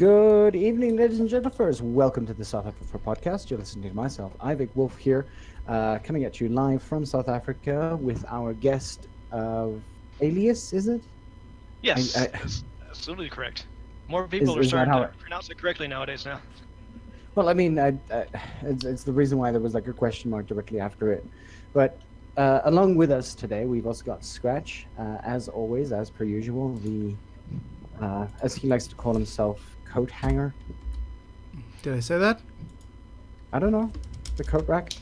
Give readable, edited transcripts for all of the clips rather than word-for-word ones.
Good evening, ladies and gentlemen. Welcome to the south-afrifur podcast. You're listening to myself, Ivik Wolf here, coming at you live from South Africa with our guest of Aelius, is it? Yes, that's absolutely correct. More people are is that starting how to pronounce it correctly nowadays now. Well, I mean, it's the reason why there was like a question mark directly after it. But along with us today, we've also got Scratch, as always, as per usual, the, as he likes to call himself, coat hanger. Did I say that? I don't know. The coat rack.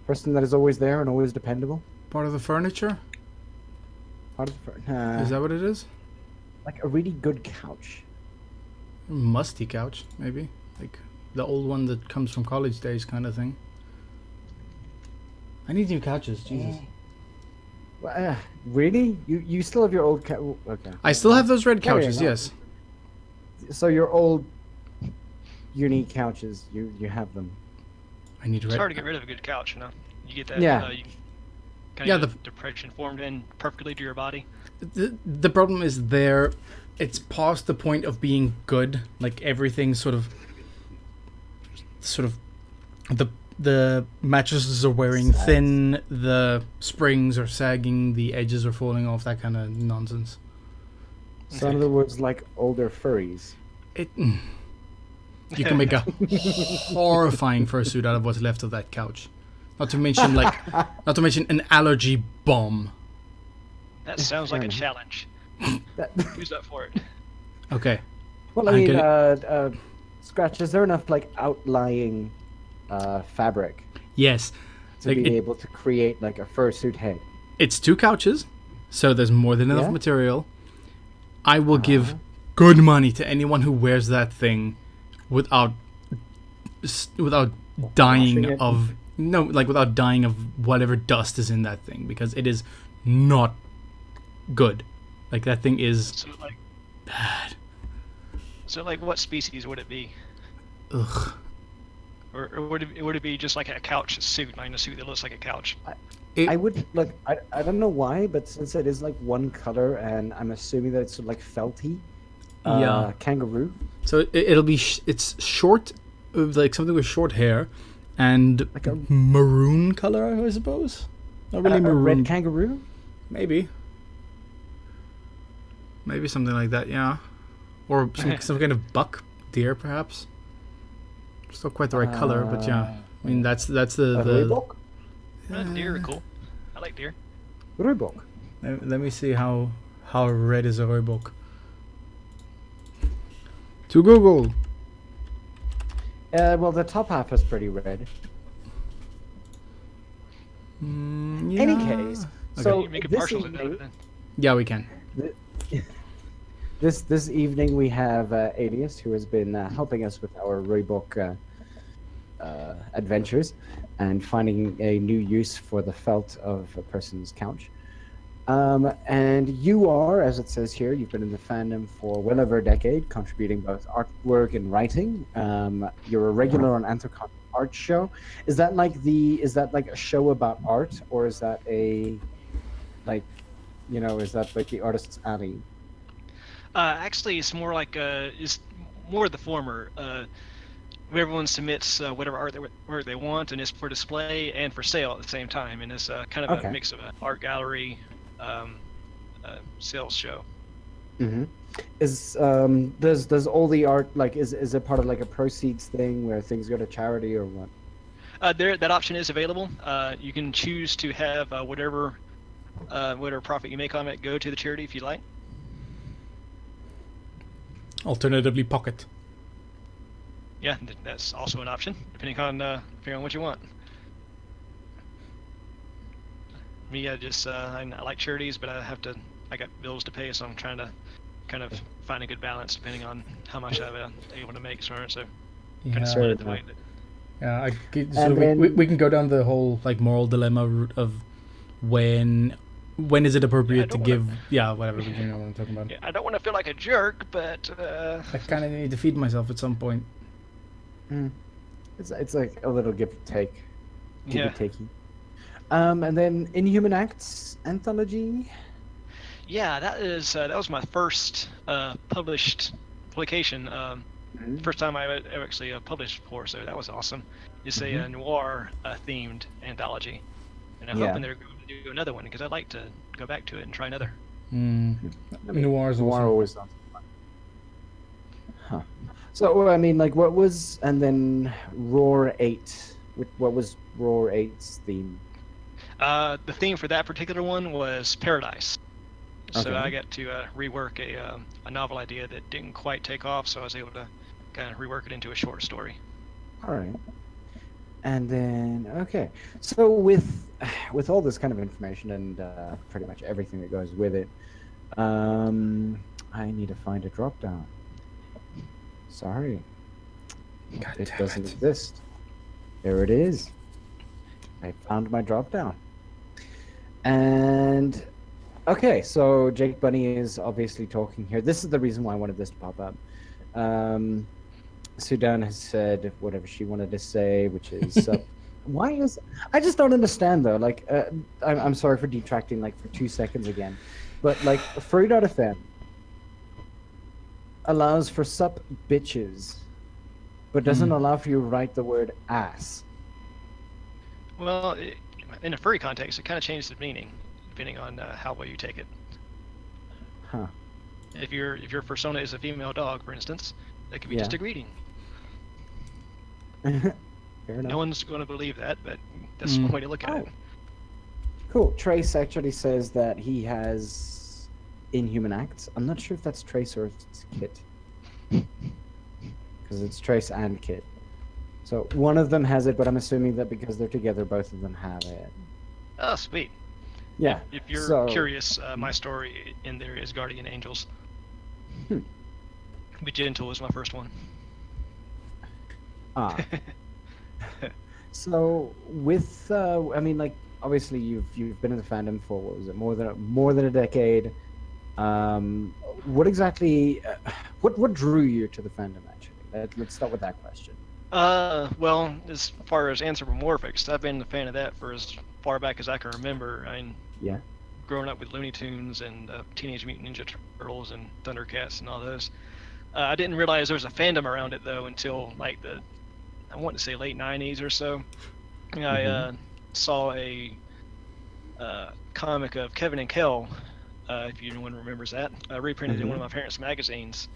Person that is always there and always dependable. Part of the furniture? Part of the Is that what it is? like a really good couch. Musty couch, maybe. Like the old one that comes from college days kind of thing. I need new couches, Jesus. Really? You still have your old couch? Okay. I still have those red Carry couches, on. yes. So your old uni couches, you have them. I need It's red. hard to get rid of a good couch, you know. You get that. Yeah. You kind Yeah, of depression formed in perfectly to your body. The problem is it's past the point of being good. Like everything sort of the mattresses are wearing Sags. thin, the springs are sagging, the edges are falling off, that kind of nonsense. So in other words, like older furries. You can make a horrifying fursuit out of what's left of that couch. Not to mention an allergy bomb. That sounds like a challenge. Who's up for it? Okay. Well, I I'm mean, Scratch, is there enough like outlying fabric Yes. to Like, be able to create like a fursuit head? It's 2 couches, so there's more than enough Yeah? material. I will give good money to anyone who wears that thing without dying it? without dying of whatever dust is in that thing, because it is not good. Like that thing is So like, bad. what species would it be? Ugh. Or would it be just like a couch suit, like a suit that looks like a couch? I would look. I don't know why, but since it is like one color, and I'm assuming that it's sort of like felty. Yeah. Kangaroo. So it'll be it's short, like something with short hair, and Like a- maroon color, I suppose. Not really A maroon. red kangaroo. Maybe something like that, yeah. Or some kind of buck deer, perhaps. Still quite the right color, but yeah. I mean, that's A the. rooibok. Deer are cool. I like deer. Rooibok. Let me see how red is a rooibok. To Google. Well, the top half is pretty red. Yeah. Any case, Okay. so You make a this partial out of evening, it then. Yeah, we can. this evening we have Aelius, who has been helping us with our rooibok adventures and finding a new use for the felt of a person's couch. And you are, as it says here, you've been in the fandom for well over a decade, contributing both artwork and writing. You're a regular on Anthocon Art Show. Is that like a show about art, or is that is that like the artist's alley? Actually, it's more like it's more the former. Everyone submits whatever art they want, and it's for display and for sale at the same time. And it's kind of Okay. a mix of an art gallery, sales show. Mm-hmm. Does all the art is it part of like a proceeds thing where things go to charity or what? That option is available. You can choose to have whatever profit you make on it go to the charity if you like. Alternatively, pocket. Yeah, that's also an option, depending on what you want. Me, I like charities, but I got bills to pay, so I'm trying to kind of find a good balance depending on how much I'm able to make. So kind of split it the way that. Yeah, so And then- we can go down the whole like moral dilemma route of when is it appropriate to don't give whatever, you know what I'm talking about. Yeah, I don't want to feel like a jerk, but I kind of need to feed myself at some point. It's like a little give and take. Yeah. Takey. And then Inhuman Acts anthology. Yeah, that was my first published publication. First time I ever actually published before, so that was awesome. It's a noir themed anthology, and I'm hoping they're going to do another one because I'd like to go back to it and try another. Noir's Noir awesome. always sounds fun. Huh. So I mean, like, what was, and then Roar 8? What was Roar 8's theme? The theme for that particular one was paradise. So Okay. I got to rework a novel idea that didn't quite take off, so I was able to kind of rework it into a short story. All right. And then, okay. So with all this kind of information and pretty much everything that goes with it, I need to find a drop down. Sorry. God It damn doesn't it. exist. There it is. I found my drop down. And okay, so Jake Bunny is obviously talking here. This is the reason why I wanted this to pop up. Sudan has said whatever she wanted to say, which is why is I just don't understand though. Like, I'm sorry for detracting like for 2 seconds again, but like furry.fm allows for sup bitches, but doesn't allow for you to write the word ass. Well, in a furry context, it kind of changes the meaning depending on how well you take it. Huh. If your persona is a female dog, for instance, that could be Yeah. just a greeting. Fair enough. No one's going to believe that, but that's one way to look at it. Cool. Trace actually says that he has inhuman acts. I'm not sure if that's Trace or it's Kit. Because it's Trace and Kit. So one of them has it, but I'm assuming that because they're together, both of them have it. Oh, sweet. Yeah. If you're so- curious, my story in there is Guardian Angels. Be Gentle was my first one. Ah. So with, I mean, like, obviously you've been in the fandom for, what was it, more than a decade. What exactly, what drew you to the fandom actually? Let's start with that question. Well, as far as anthropomorphics, I've been a fan of that for as far back as I can remember. I mean, Yeah. growing up with Looney Tunes and Teenage Mutant Ninja Turtles and Thundercats and all those. I didn't realize there was a fandom around it though until like I want to say late '90s or so. I saw a comic of Kevin and Kel, if anyone remembers that, reprinted in one of my parents' magazines.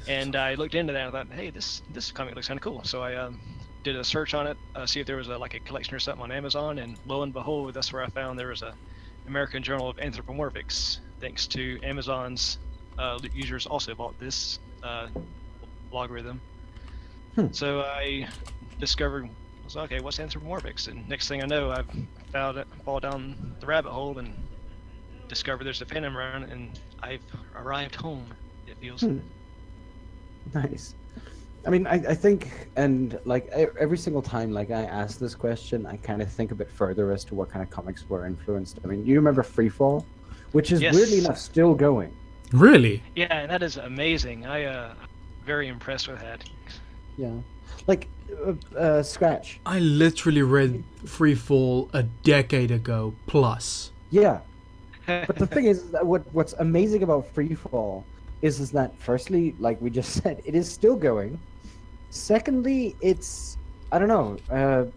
And I looked into that and I thought, hey, this comic looks kind of cool. So I did a search on it, see if there was like a collection or something on Amazon, and lo and behold, that's where I found there was a American Journal of Anthropomorphics. Thanks to Amazon's users also bought this logarithm. So I discovered, I was like, okay, what's anthropomorphics? And next thing I know, I've fall down the rabbit hole and discovered there's a fandom around, and I've arrived home, it feels. Nice. I mean, I think, and like every single time like I ask this question, I kind of think a bit further as to what kind of comics were influenced. I mean, you remember Freefall, which is Yes. weirdly enough still going. Really? Yeah, and that is amazing. Very impressed with that. Yeah. Like Scratch. I literally read Freefall a decade ago plus. Yeah. But the thing is that what's amazing about Freefall is that firstly, like we just said, it is still going. Secondly, it's, I don't know,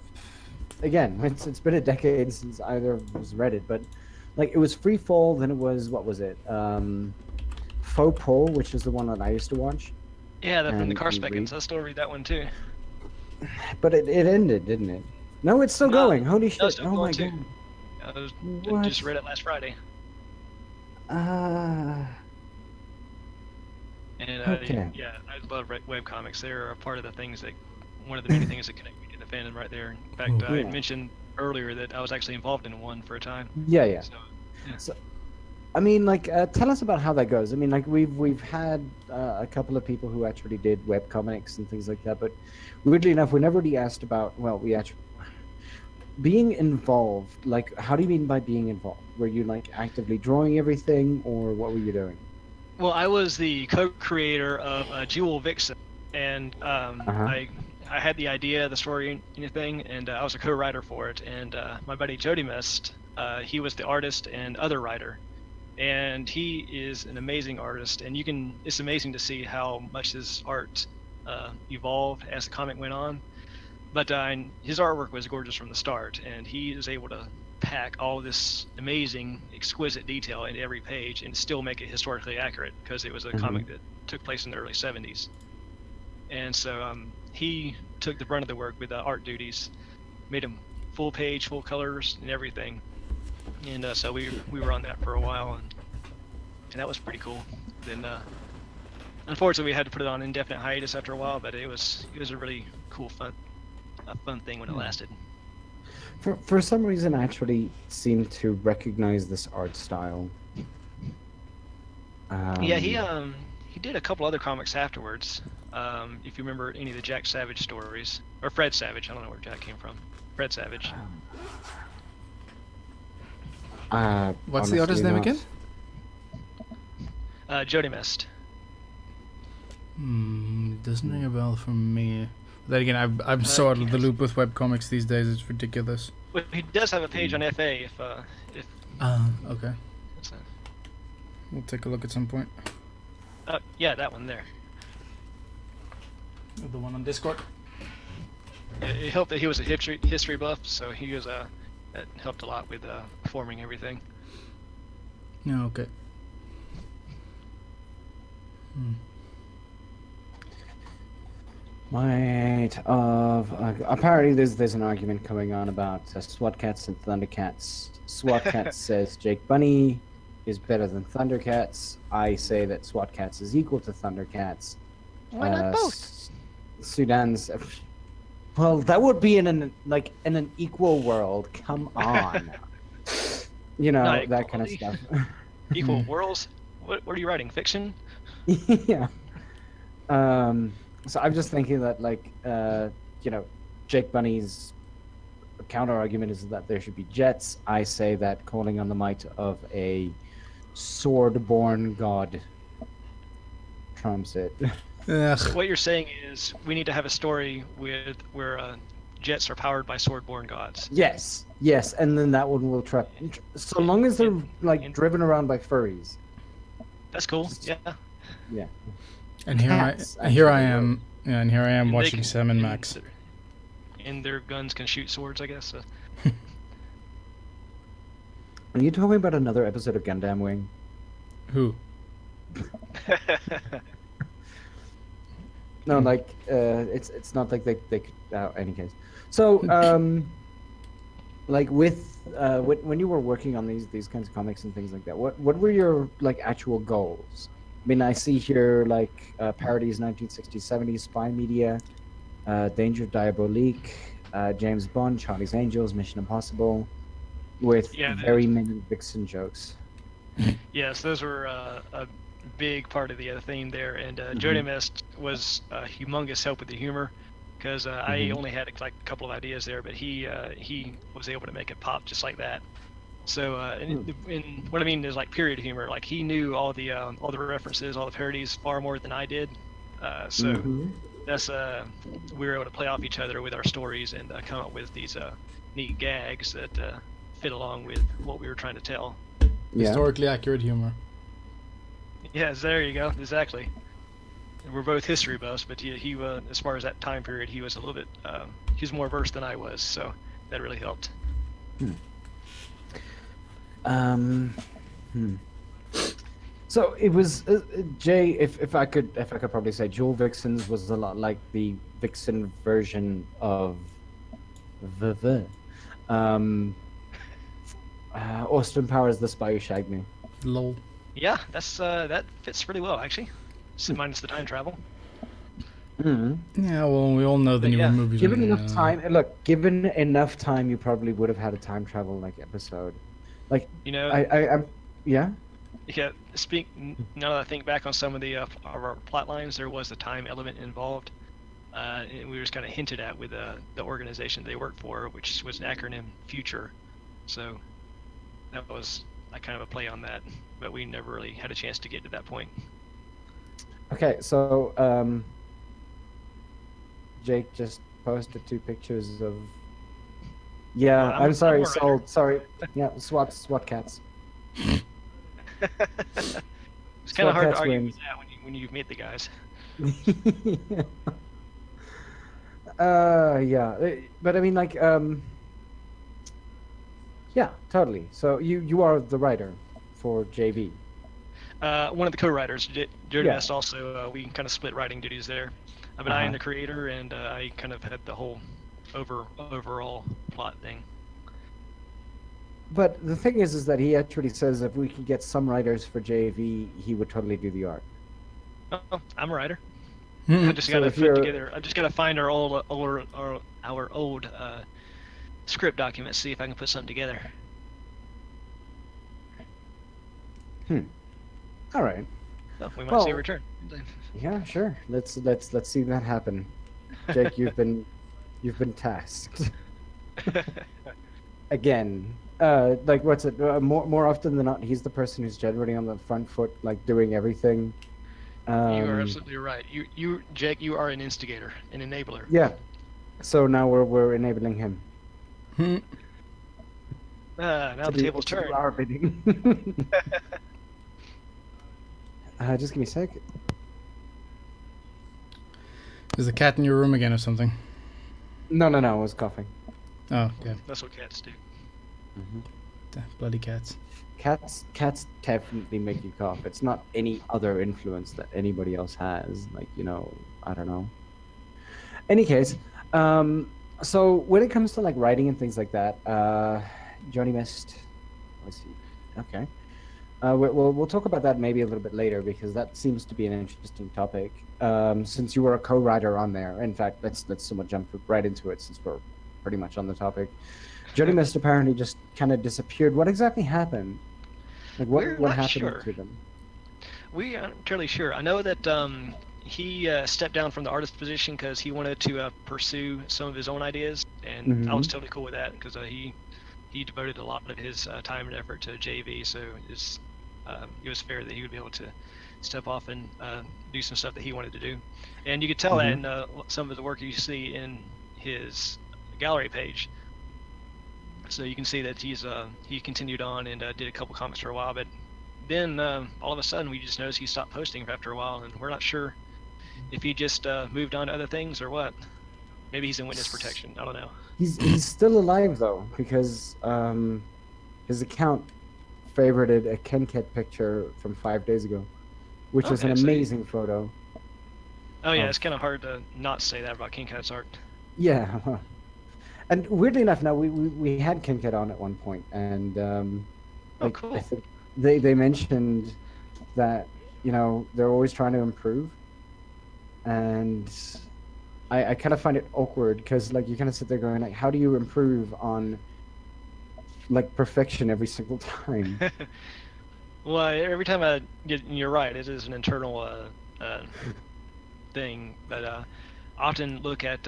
again, it's been a decade since either of us read it, but like it was Freefall, then it was, what was it? Faux Pole, which is the one that I used to watch. Yeah, from the And car you speckins. I still read that one too. But it ended, didn't it? No, it's still No, going. Holy no, shit. it's still Oh my going too. god. I What? just read it last Friday. And Okay. yeah, I love web comics. They're a part of the things that, one of the many things that connect me to the fandom right there. In fact, I Yeah. mentioned earlier that I was actually involved in one for a time. Yeah. So, I mean, like, tell us about how that goes. I mean, like, we've had a couple of people who actually did web comics and things like that, but weirdly enough, we never really asked about. Well, we actually being involved. Like, how do you mean by being involved? Were you like actively drawing everything, or what were you doing? well, I was the co-creator of Jewel Vixen, and I had the idea, the story, and anything, and I was a co-writer for it. And my buddy Jody Mist, he was the artist and other writer, and he is an amazing artist. And it's amazing to see how much his art evolved as the comic went on. But and his artwork was gorgeous from the start, and he is able to pack all this amazing, exquisite detail into every page and still make it historically accurate because it was a comic that took place in the early 70s. And so he took the brunt of the work with art duties, made them full page, full colors, and everything. And so we were on that for a while, and that was pretty cool. Then unfortunately we had to put it on indefinite hiatus after a while, but it was a really cool, fun thing when it lasted. For some reason, I actually seem to recognize this art style. Yeah, he did a couple other comics afterwards. If you remember any of the Jack Savage stories, or Fred Savage, I don't know where Jack came from. Fred Savage. What's the artist's name again? Jody Mest. Doesn't ring a bell for me. Then again, I'm so out of the loop with webcomics these days. It's ridiculous. Well, he does have a page on FA. If okay. We'll take a look at some point. Yeah, that one there. The one on Discord. It helped that he was a history buff, so he was that helped a lot with forming everything. Yeah. Okay. Might of apparently there's an argument going on about SWAT Cats and Thundercats. SWAT Cats says Jake Bunny is better than Thundercats. I say that SWAT Cats is equal to Thundercats. Why not both? Sudan's well, that would be in an equal world. Come on, you know, Not that kind of equality. stuff. Equal worlds? What are you writing? Fiction? Yeah. So I'm just thinking that, you know, Jake Bunny's counter argument is that there should be jets. I say that calling on the might of a sword-born god trumps it. So what you're saying is we need to have a story where jets are powered by sword-born gods. Yes, and then that one will trap. So long as they're driven around by furries. That's cool. Yeah. Yeah. And here I am And watching Sam and Max. And their guns can shoot swords, I guess. So. Are you talking about another episode of Gundam Wing? Who? No, it's not like they could. Any case. So when you were working on these kinds of comics and things like that, what were your actual goals? I mean, I see here parodies 1960s, 70s, spy media, Danger Diabolique, James Bond, Charlie's Angels, Mission Impossible, with very many Vixen jokes. Yes, those were a big part of the theme there, and Jody Mest was a humongous help with the humor, because I only had a couple of ideas there, but he was able to make it pop just like that. So, and what I mean is period humor. He knew all the references, all the parodies far more than I did. So that's we were able to play off each other with our stories and come up with these neat gags that fit along with what we were trying to tell. Yeah. Historically accurate humor. Yes, there you go. Exactly. And we're both history buffs, but he was, as far as that time period, he was a little bit he was more versed than I was, so that really helped. So it was Jay. If I could probably say, Jewel Vixens was a lot like the Vixen version of Austin Powers, The Spy Who Shagged Me. Lol. Yeah, that fits pretty well actually, minus the time travel. Yeah, well, we all know the newer movies. Given enough time, given enough time, you probably would have had a time travel episode. Yeah. Yeah. Now that I think back on some of our plot lines, there was a time element involved. And we were just kind of hinted at with the organization they worked for, which was an acronym Future. So that was kind of a play on that, but we never really had a chance to get to that point. Okay, so Jake just posted 2 pictures of. Yeah, I'm sorry. Sorry. Yeah, SWAT cats. It's kind of hard to argue with that when you meet the guys. Yeah, but I mean, like, yeah, totally. So you are the writer for JV. One of the co-writers, Jody Yeah. Mest, also, we kind of split writing duties there. But I am the creator, and I kind of had the whole overall plot thing. But the thing is that he actually says if we could get some writers for JV, he would totally do the art. Oh, I'm a writer. Hmm. I just gotta put together. I just gotta find our old script documents, see if I can put something together. All right. Well, we might see a return. Yeah, sure. Let's see that happen. Jake, you've been tasked again. Like, what's it? More often than not, he's the person who's generally on the front foot, like doing everything. You are absolutely right. You, Jake, you are an instigator, an enabler. Yeah. So now we're enabling him. Now the tables turn. Our bidding. Just give me a sec. Is the cat in your room again or something? No, I was coughing. Oh, yeah. That's what cats do. Bloody cats. Cats definitely make you cough. It's not any other influence that anybody else has. Like, I don't know. Any case, so when it comes to like writing and things like that, Johnny Mist. Let's see. Okay. We'll talk about that maybe a little bit later because that seems to be an interesting topic. Since you were a co-writer on there, in fact, let's somewhat jump right into it since we're pretty much on the topic. Jody Mist apparently just kind of disappeared. What exactly happened? Like what happened to them? We aren't entirely sure. I know that he stepped down from the artist position because he wanted to pursue some of his own ideas, and I was totally cool with that because he devoted a lot of his time and effort to JV, so it was fair that he would be able to step off and do some stuff that he wanted to do. And you could tell that in some of the work you see in his gallery page. So you can see that he continued on and did a couple comics for a while, but then all of a sudden we just noticed he stopped posting after a while, and we're not sure if he just moved on to other things or what. Maybe he's in witness protection. I don't know. He's still alive though, because his account favorited a Kenket picture from 5 days ago, which is an amazing photo. Oh yeah, it's kind of hard to not say that about King Cat's art. Yeah, and weirdly enough, now we had Kenket on at one point, and cool. I think they mentioned that they're always trying to improve, and I kind of find it awkward because like you kind of sit there going like, how do you improve on like perfection every single time? Well, every time you're right, it is an internal thing, but often look at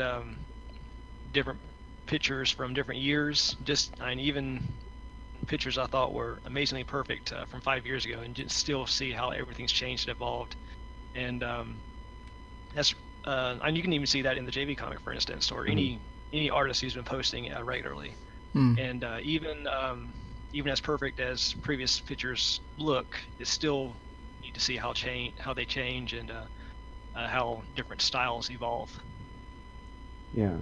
different pictures from different years, and even pictures I thought were amazingly perfect from 5 years ago, and just still see how everything's changed and evolved, and that's and you can even see that in the JV comic, for instance, or any artist who's been posting regularly, and even as perfect as previous pictures look, it's still need to see how they change and how different styles evolve. Yeah.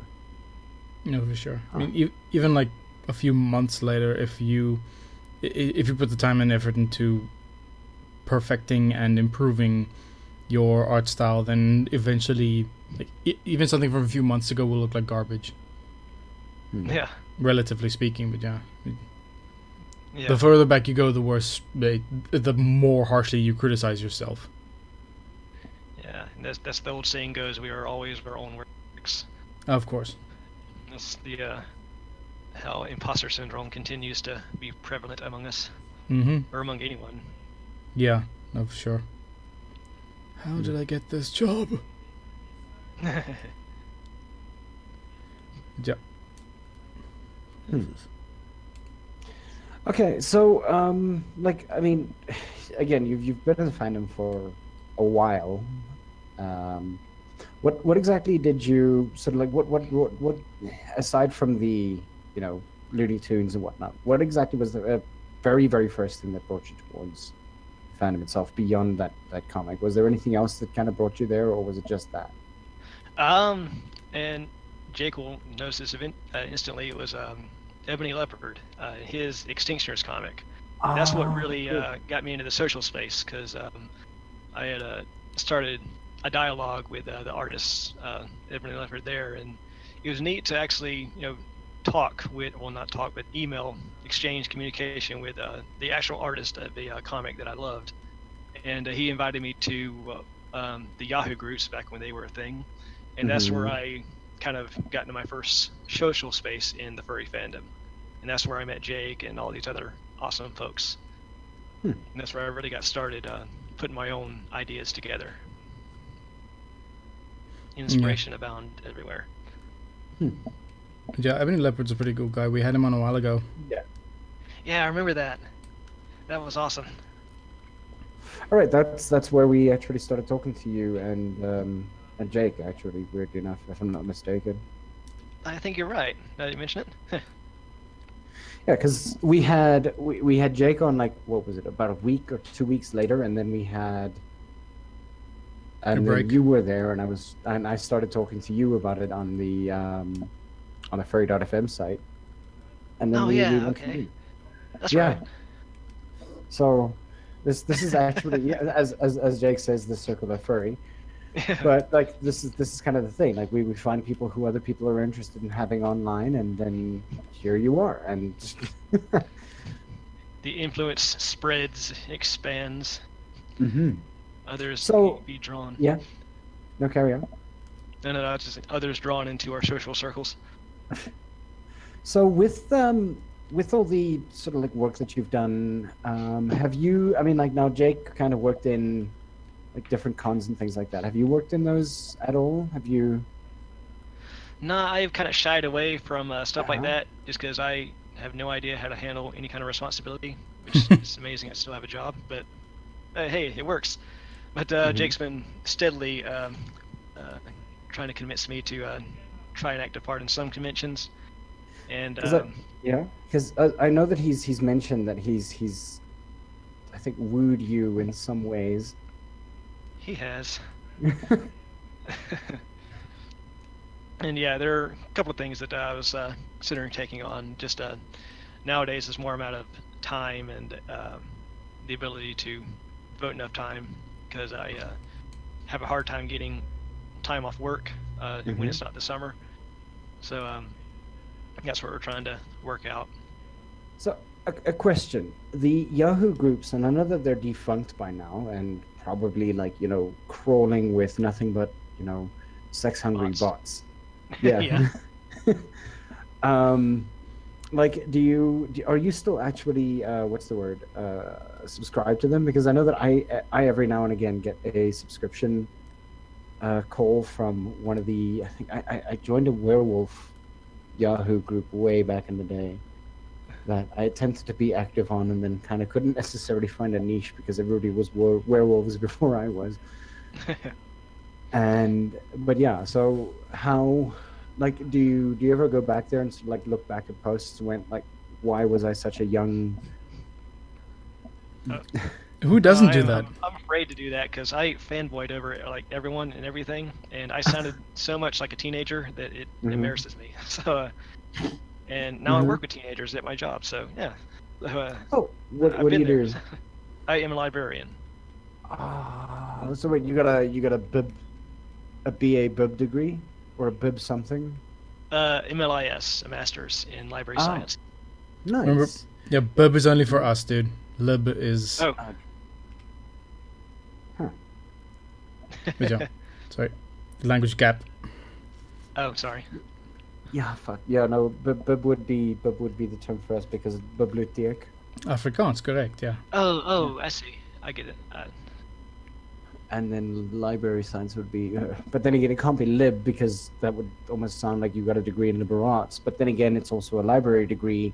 No, for sure. I mean, even like a few months later, if you put the time and effort into perfecting and improving your art style, then eventually, like even something from a few months ago will look like garbage. Yeah. Relatively speaking, but yeah. Yeah. The further back you go, the worse, the more harshly you criticize yourself. Yeah, and that's the old saying goes: we are always our own works. Of course. That's the how imposter syndrome continues to be prevalent among us, or among anyone. Yeah, no, for sure. How did I get this job? Yeah. Okay, so like I mean, again, you've been in the fandom for a while. What exactly did you sort of like? What aside from the Looney Tunes and whatnot? What exactly was the very first thing that brought you towards fandom itself beyond that comic? Was there anything else that kind of brought you there, or was it just that? And Jake will notice this event instantly. It was Ebony Leopard, his Extinctioners comic. That's what really got me into the social space, because I had started a dialogue with the artist Ebony Leopard there, and it was neat to actually talk with, well, not talk, but email exchange communication with the actual artist of the comic that I loved. And he invited me to the Yahoo groups back when they were a thing, and that's where I kind of got into my first social space in the furry fandom, and that's where I met Jake and all these other awesome folks. And that's where I really got started putting my own ideas together. Inspiration abound everywhere. Yeah, Ebony Leopard's a pretty cool guy. We had him on a while ago. Yeah, I remember that. That was awesome. All right, that's where we actually started talking to you and Jake, actually, weirdly enough, if I'm not mistaken. I think you're right. Now that you mention it. Yeah, because we had Jake on, like, what was it, about a week or 2 weeks later, and then we had, and then you were there, and I started talking to you about it on the furry.fm site, and then we went to you. That's right. So this is actually as Jake says, the circle of furry. But like this is kind of the thing. Like we find people who other people are interested in having online, and then here you are, and the influence spreads, expands. Others be drawn. Yeah. No, carry on. No, it's just others drawn into our social circles. So with all the sort of like work that you've done, have you? I mean, like now Jake kind of worked in like different cons and things like that. Have you worked in those at all? Have you? Nah, I've kind of shied away from stuff like that just because I have no idea how to handle any kind of responsibility, which is amazing. I still have a job, but hey, it works. But Jake's been steadily trying to convince me to try and act a part in some conventions. And because I know that he's mentioned that he's I think wooed you in some ways. He has. And yeah, there are a couple of things that I was considering taking on. Just nowadays, it's more a matter of time and the ability to devote enough time, because I have a hard time getting time off work when it's not the summer. So that's what we're trying to work out. So a question: the Yahoo groups, and I know that they're defunct by now, and probably like crawling with nothing but sex-hungry bots. Yeah. Like, are you still actually what's the word? Subscribe to them? Because I know that I every now and again get a subscription call from one of the. I think I joined a werewolf Yahoo group way back in the day that I attempted to be active on, and then kind of couldn't necessarily find a niche because everybody was werewolves before I was. But yeah, so how, like, do you ever go back there and sort of, like, look back at posts when, like, why was I such a young? Who doesn't do that? I'm afraid to do that because I fanboyed over like everyone and everything, and I sounded so much like a teenager that it embarrasses me. So, and now I work with teenagers at my job, so yeah. What do you do? I am a librarian. So wait, you got a BA bib degree or a bib something? MLIS, a master's in library science. Nice. Remember, yeah, bib is only for us, dude. Lib is. Oh. Sorry, language gap. Oh, sorry. Yeah, fuck. Yeah, no, bib would be the term for us because bibliotheek. Afrikaans, correct? Yeah. Oh, I see. I get it. And then library science would be, but then again, it can't be lib because that would almost sound like you got a degree in liberal arts. But then again, it's also a library degree.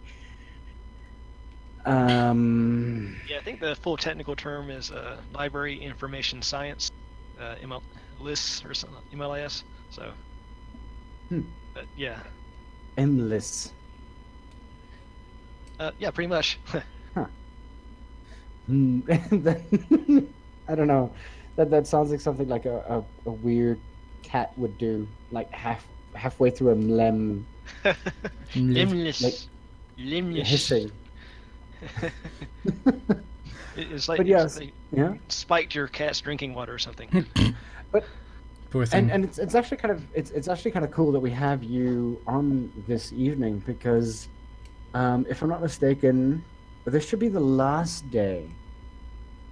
Yeah, I think the full technical term is Library Information Science, MLIS or something, MLIS. So, but yeah. MLIS. Yeah, pretty much. I don't know. That sounds like something like a weird cat would do, like halfway through a mlem Limbless. like Limbless. hissing. It's like But yes, yeah. you spiked your cat's drinking water or something. But Poor thing. and it's actually kind of it's actually kind of cool that we have you on this evening because, if I'm not mistaken, this should be the last day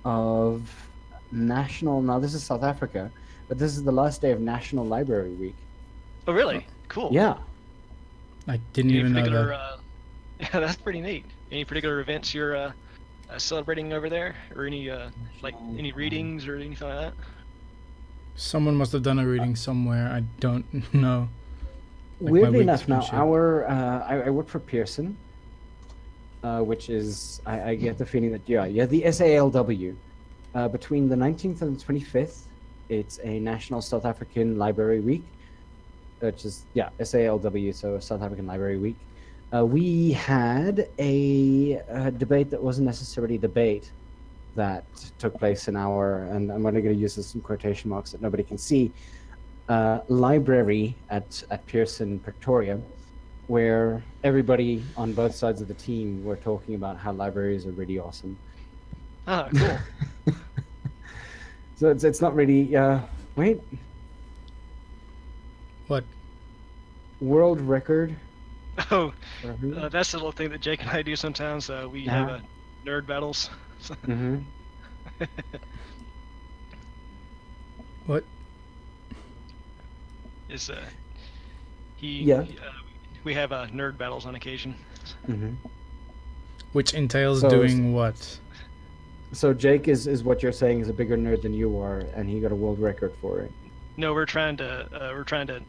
of national. Now this is South Africa, but this is the last day of National Library Week. Oh, really? Cool. Yeah. I didn't Any even know particular? that. Yeah, that's pretty neat. Any particular events you're celebrating over there, or any like any readings or anything like that? Someone must have done a reading somewhere. I don't know. Like, my Weirdly week's enough, been now shit. I work for Pearson, which is I get the feeling that yeah the SALW, between the 19th and the 25th, it's a National South African Library Week, which is SALW, so South African Library Week. We had a debate that wasn't necessarily a debate that took place in our, and I'm only going to use this in quotation marks that nobody can see, library at Pearson, Pretoria, where everybody on both sides of the team were talking about how libraries are really awesome. Ah, cool. So it's not really, wait, What? world record. Oh, for who? that's the little thing that Jake and I do sometimes. We Yeah. have nerd battles. Mm-hmm. What? Is Yeah. we have nerd battles on occasion. Mm-hmm. Which entails So- doing what? So Jake is what you're saying is a bigger nerd than you are, and he got a world record for it. No, we're trying to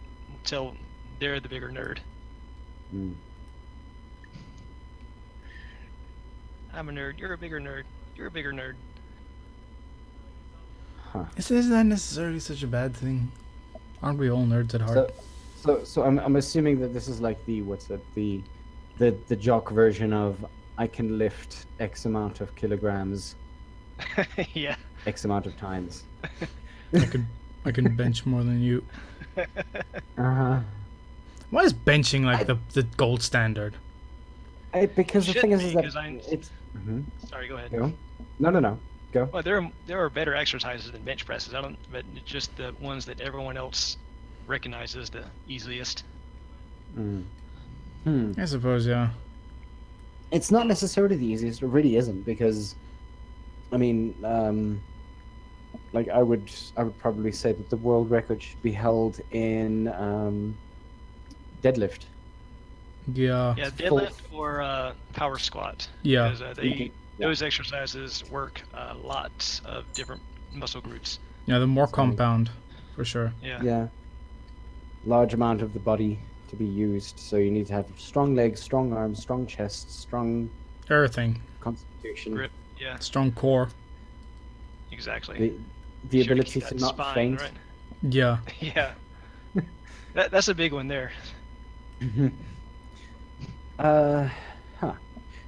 tell they're the bigger nerd. Mm. I'm a nerd. You're a bigger nerd. You're a bigger nerd. Huh. Is that necessarily such a bad thing? Aren't we all nerds at heart? So I'm assuming that this is like the the jock version of I can lift X amount of kilograms Yeah. X amount of times. I can bench more than you. Uh-huh. Why is benching like the gold standard? Because the Should thing is be, that 'cause I'm- it's Sorry, go ahead. go. No. Go. Well, there are better exercises than bench presses. But it's just the ones that everyone else recognizes the easiest. I suppose, yeah. It's not necessarily the easiest. It really isn't because, I mean, like I would probably say that the world record should be held in deadlift. Yeah. Yeah, full- deadlift or power squat. Yeah. Because Yeah. those exercises work lots of different muscle groups. Yeah, the more compound, for sure. Yeah. Yeah. Large amount of the body to be used. So you need to have strong legs, strong arms, strong chest, strong Everything. constitution, Grip. Yeah. Strong core. Exactly. the Be sure ability keep to that not spine, faint. Right? Yeah. Yeah. That's a big one there.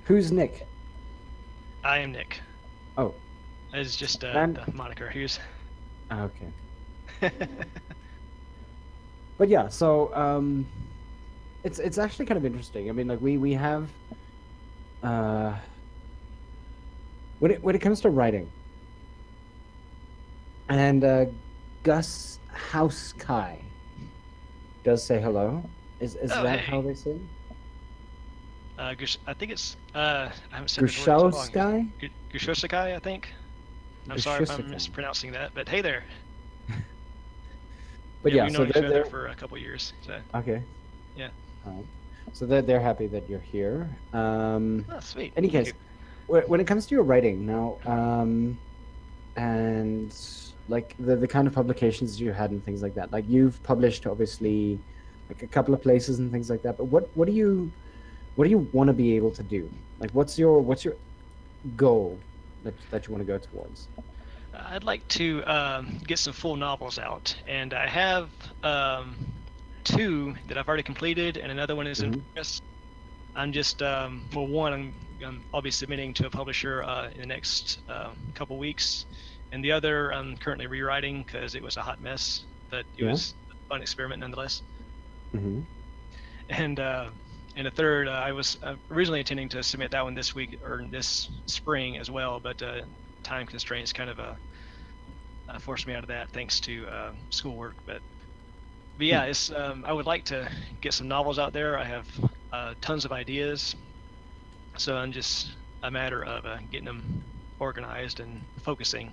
Who's Nick? I am Nick. Oh, It's just And- the moniker. Who's? okay. But yeah, so it's actually kind of interesting. I mean, like we have when it comes to writing, and Gus House Kai does say hello. Is Oh, that hey. how they say? I think it's I haven't said the word in so long. Gushowsky? Gushowsky, I think. I'm sorry if I'm Gushowsky. mispronouncing that, but hey there. But yeah, we've so known each they're other for a couple years. So. okay. Yeah. Alright. So they're happy that you're here. Oh, sweet. Any Thank case, you. when it comes to your writing now, and like the kind of publications you had and things like that, like you've published obviously like a couple of places and things like that. But what do you want to be able to do? Like what's your goal that you want to go towards? I'd like to get some full novels out, and I have 2 that I've already completed, and another one is in Mhm. progress. I'm just well, one I'm I'll be submitting to a publisher in the next couple weeks, and the other I'm currently rewriting because it was a hot mess, but it was a fun experiment nonetheless. Mm-hmm. And the third, I was originally intending to submit that one this week or this spring as well, but time constraints kind of forced me out of that thanks to schoolwork. But yeah, it's I would like to get some novels out there. I have tons of ideas, so I'm just a matter of getting them organized and focusing.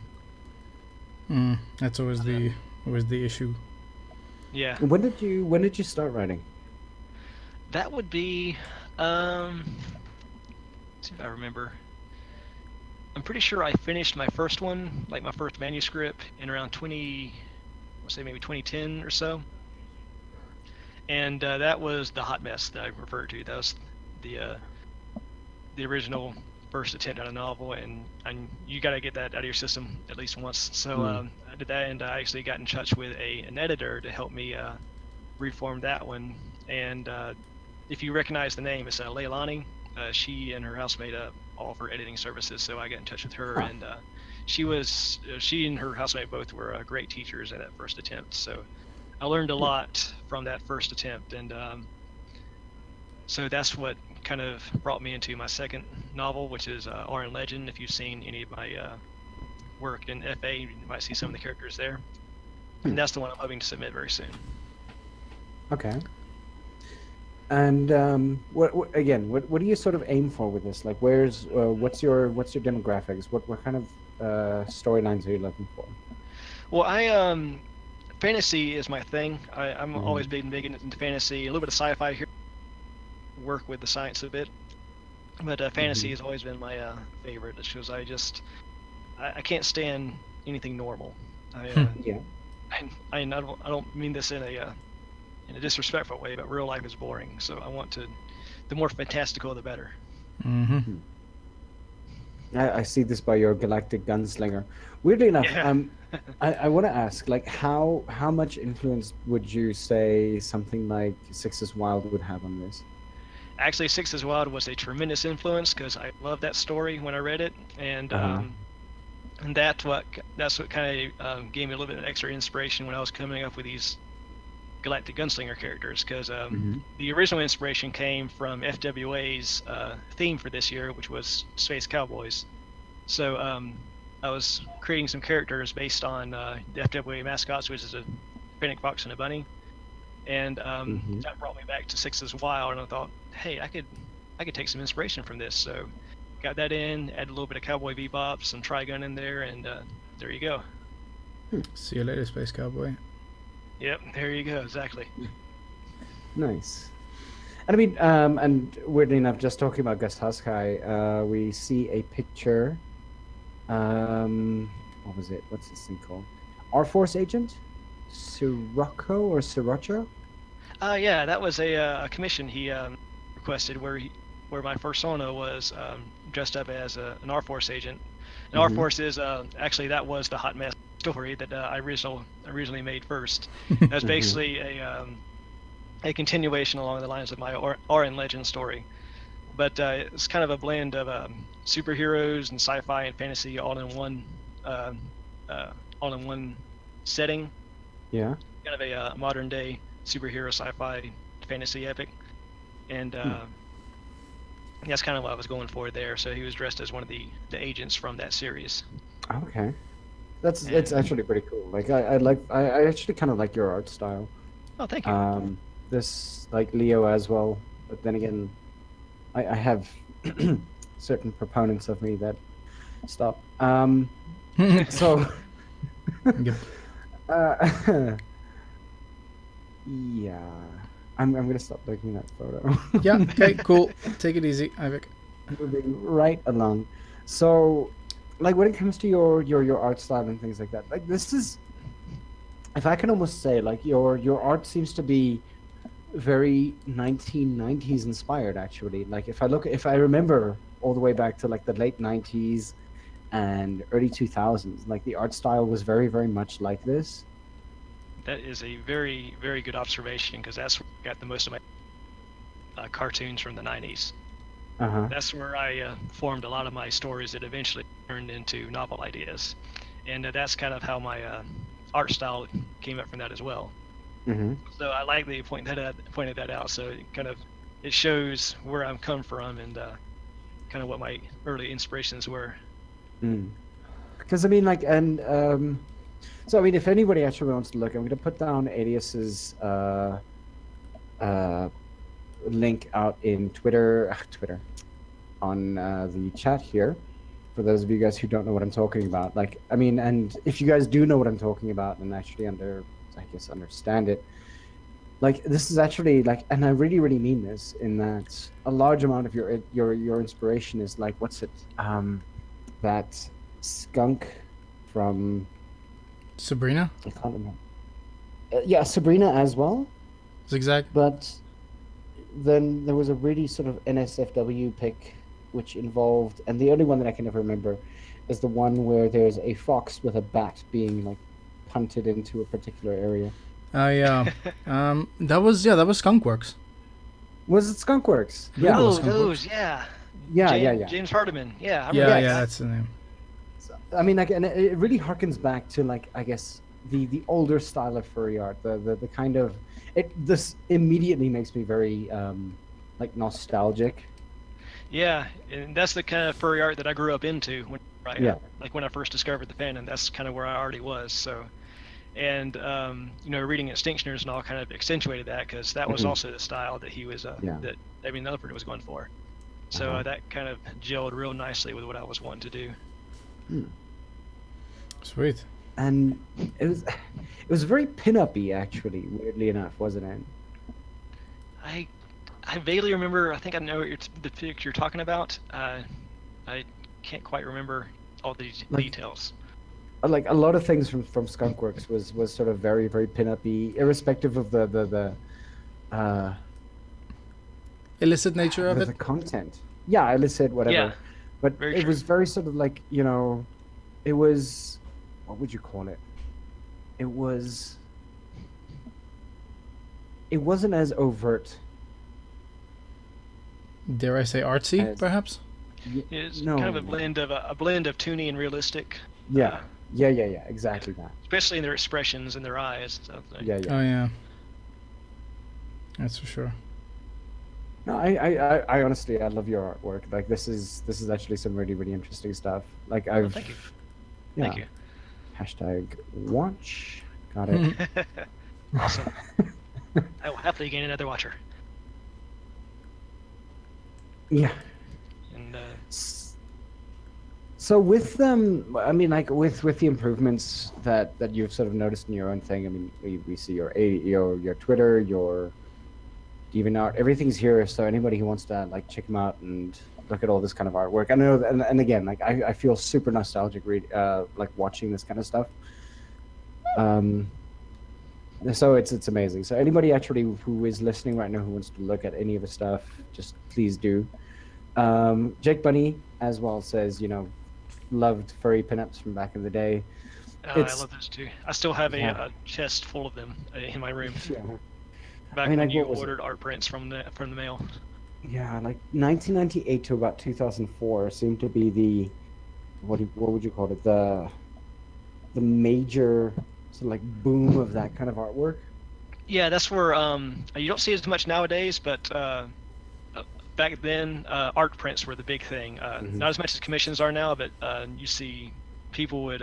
That's always the issue. Yeah. When did you start writing? That would be let's see if I remember. I'm pretty sure I finished my first one, like my first manuscript, in around maybe 2010 or so. And that was the hot mess that I referred to. That was the original first attempt at a novel, and you got to get that out of your system at least once. So I did that, and I actually got in touch with an editor to help me reform that one. And if you recognize the name, it's Leilani. She and her housemate offer editing services, so I got in touch with her, and she and her housemate both were great teachers at that first attempt. So I learned a lot from that first attempt, and so that's what kind of brought me into my second novel, which is Aurian Legend. If you've seen any of my work in FA, you might see some of the characters there, and that's the one I'm hoping to submit very soon. Okay. And what do you sort of aim for with this? Like, what's your demographics? What kind of storylines are you looking for? Well, fantasy is my thing. I'm always big into fantasy, a little bit of sci-fi here. Work with the science a bit, but fantasy has always been my favorite. Because I can't stand anything normal. I don't mean this in a disrespectful way, but real life is boring. So I want the more fantastical, the better. Mm-hmm. I see this by your galactic gunslinger. Weirdly enough, Yeah. I want to ask, like, how much influence would you say something like Six is Wild would have on this? Actually, Six is Wild was a tremendous influence because I loved that story when I read it, and that's what kind of gave me a little bit of extra inspiration when I was coming up with these Galactic Gunslinger characters, because the original inspiration came from FWA's theme for this year, which was Space Cowboys. So I was creating some characters based on the FWA mascots, which is a fennec fox and a bunny, and that brought me back to Six is Wild, and I thought, hey, I could take some inspiration from this. So got that in, add a little bit of Cowboy Bebop, some Trigun in there, and there you go. See you later, Space Cowboy. Yep, there you go, exactly. Nice. And I mean, and weirdly enough, just talking about Gus Huskai, we see a picture. What was it? What's this thing called? R-Force Agent? Sirocco or Sriracha? Yeah, that was a commission he requested where my persona was dressed up as an R-Force agent. And R-Force is actually, that was the hot mess story that I originally made first. That's basically a continuation along the lines of my Aurian Legend story, but it's kind of a blend of superheroes and sci-fi and fantasy all in one setting. Yeah. Kind of a modern day superhero sci-fi fantasy epic, and that's kind of what I was going for there. So he was dressed as one of the agents from that series. Okay. It's actually pretty cool. Like I actually kind of like your art style. Oh, thank you. This like Leo as well, but then again, I have certain proponents of me that stop. So yeah, I'm gonna stop looking at that photo. Yeah. Okay. Cool. Take it easy, Ivik. Moving right along. So, like, when it comes to your art style and things like that, like, this is, if I can almost say, like, your art seems to be very 1990s inspired, actually. Like, if I remember all the way back to like the late 90s and early 2000s, like, the art style was very, very much like this. That is a very, very good observation, because that's where I got the most of my cartoons from the 90s. That's where I formed a lot of my stories that eventually turned into novel ideas, and that's kind of how my art style came up from that as well. So I like that you pointed that out. So it shows where I'm come from and kind of what my early inspirations were. Because I mean, like, and so I mean, if anybody actually wants to look, I'm going to put down Aelius's link out in Twitter on the chat here. For those of you guys who don't know what I'm talking about, like, I mean, and if you guys do know what I'm talking about and actually understand it, like, this is actually like, and I really, really mean this, in that a large amount of your inspiration is like, what's it, that skunk from Sabrina? I can't remember. Yeah, Sabrina as well. Zigzag. But then there was a really sort of NSFW pick, which involved, and the only one that I can ever remember is the one where there's a fox with a bat being like punted into a particular area. Yeah. That was Skunkworks. Was it Skunkworks? Yeah. Oh, those, yeah. Yeah. James Hardiman. Yeah. Yeah, that's the name. So, I mean, like, and it really harkens back to, like, I guess the older style of furry art, the kind of this immediately makes me very like nostalgic. Yeah, and that's the kind of furry art that I grew up into when I first discovered the fandom. That's kind of where I already was. So, and reading Extinctioners and all kind of accentuated that, because that was also the style that he was that Evan Leopard was going for. So that kind of gelled real nicely with what I was wanting to do. Sweet. And it was very pin-up-y, actually, weirdly enough, wasn't it? I vaguely remember. I think I know the picture you're talking about. I can't quite remember all the details. Like, a lot of things from Skunkworks was sort of very, very pin-up-y, irrespective of the illicit nature of it. The content. Yeah, illicit, whatever. Yeah, but it was very sort of like, it was, what would you call it? It wasn't as overt. Dare I say artsy, perhaps? It's kind of a blend of toony and realistic. Yeah, exactly that. Especially in their expressions and their eyes and stuff. Yeah. Oh yeah, that's for sure. No, I honestly, I love your artwork. Like, this is actually some really, really interesting stuff. Like, Thank you. Yeah. Thank you. Hashtag watch. Got it. Awesome. I will happily gain another watcher. Yeah. And so with them, I mean, like, with the improvements that you've sort of noticed in your own thing. I mean, we see your Twitter, your DeviantArt, everything's here. So anybody who wants to, like, check them out and look at all this kind of artwork, I know, and again, like, I feel super nostalgic like watching this kind of stuff. So it's amazing. So anybody actually who is listening right now who wants to look at any of the stuff, just please do. Jake Bunny as well says, loved furry pinups from back in the day. I love those too. I still have a chest full of them in my room. Yeah. Back when you ordered art prints from the mail. Yeah, like 1998 to about 2004 seemed to be the what would you call it, the major sort of like boom of that kind of artwork. Yeah, that's where you don't see it as much nowadays, but back then art prints were the big thing. Not as much as commissions are now, but you see people would,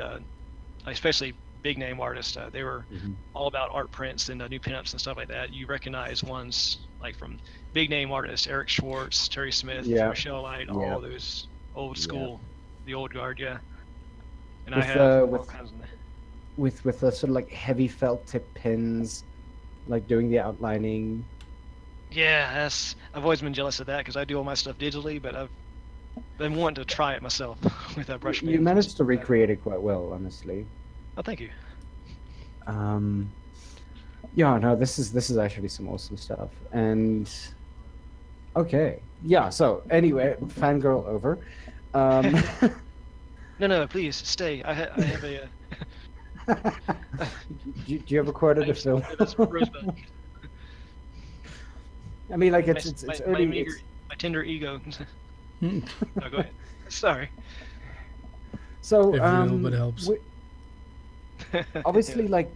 especially big name artists, they were all about art prints and new pinups and stuff like that. You recognize ones like from big name artists, Eric Schwartz, Terry Smith, Michelle Light, all those old school, the old guard, And with, I have all kinds of with the sort of like heavy felt tip pins, like doing the outlining. Yeah, I've always been jealous of that because I do all my stuff digitally, but I've been wanting to try it myself with that brush pen. You managed to recreate it quite well, honestly. Oh, thank you. Yeah, no, this is actually some awesome stuff. And okay, yeah. So anyway, fangirl over. No, please stay. I have a. Do you have a quota to fill? I mean, like, it's early. My tender ego. No, go ahead. Sorry. So, Every little bit helps. obviously, Yeah. like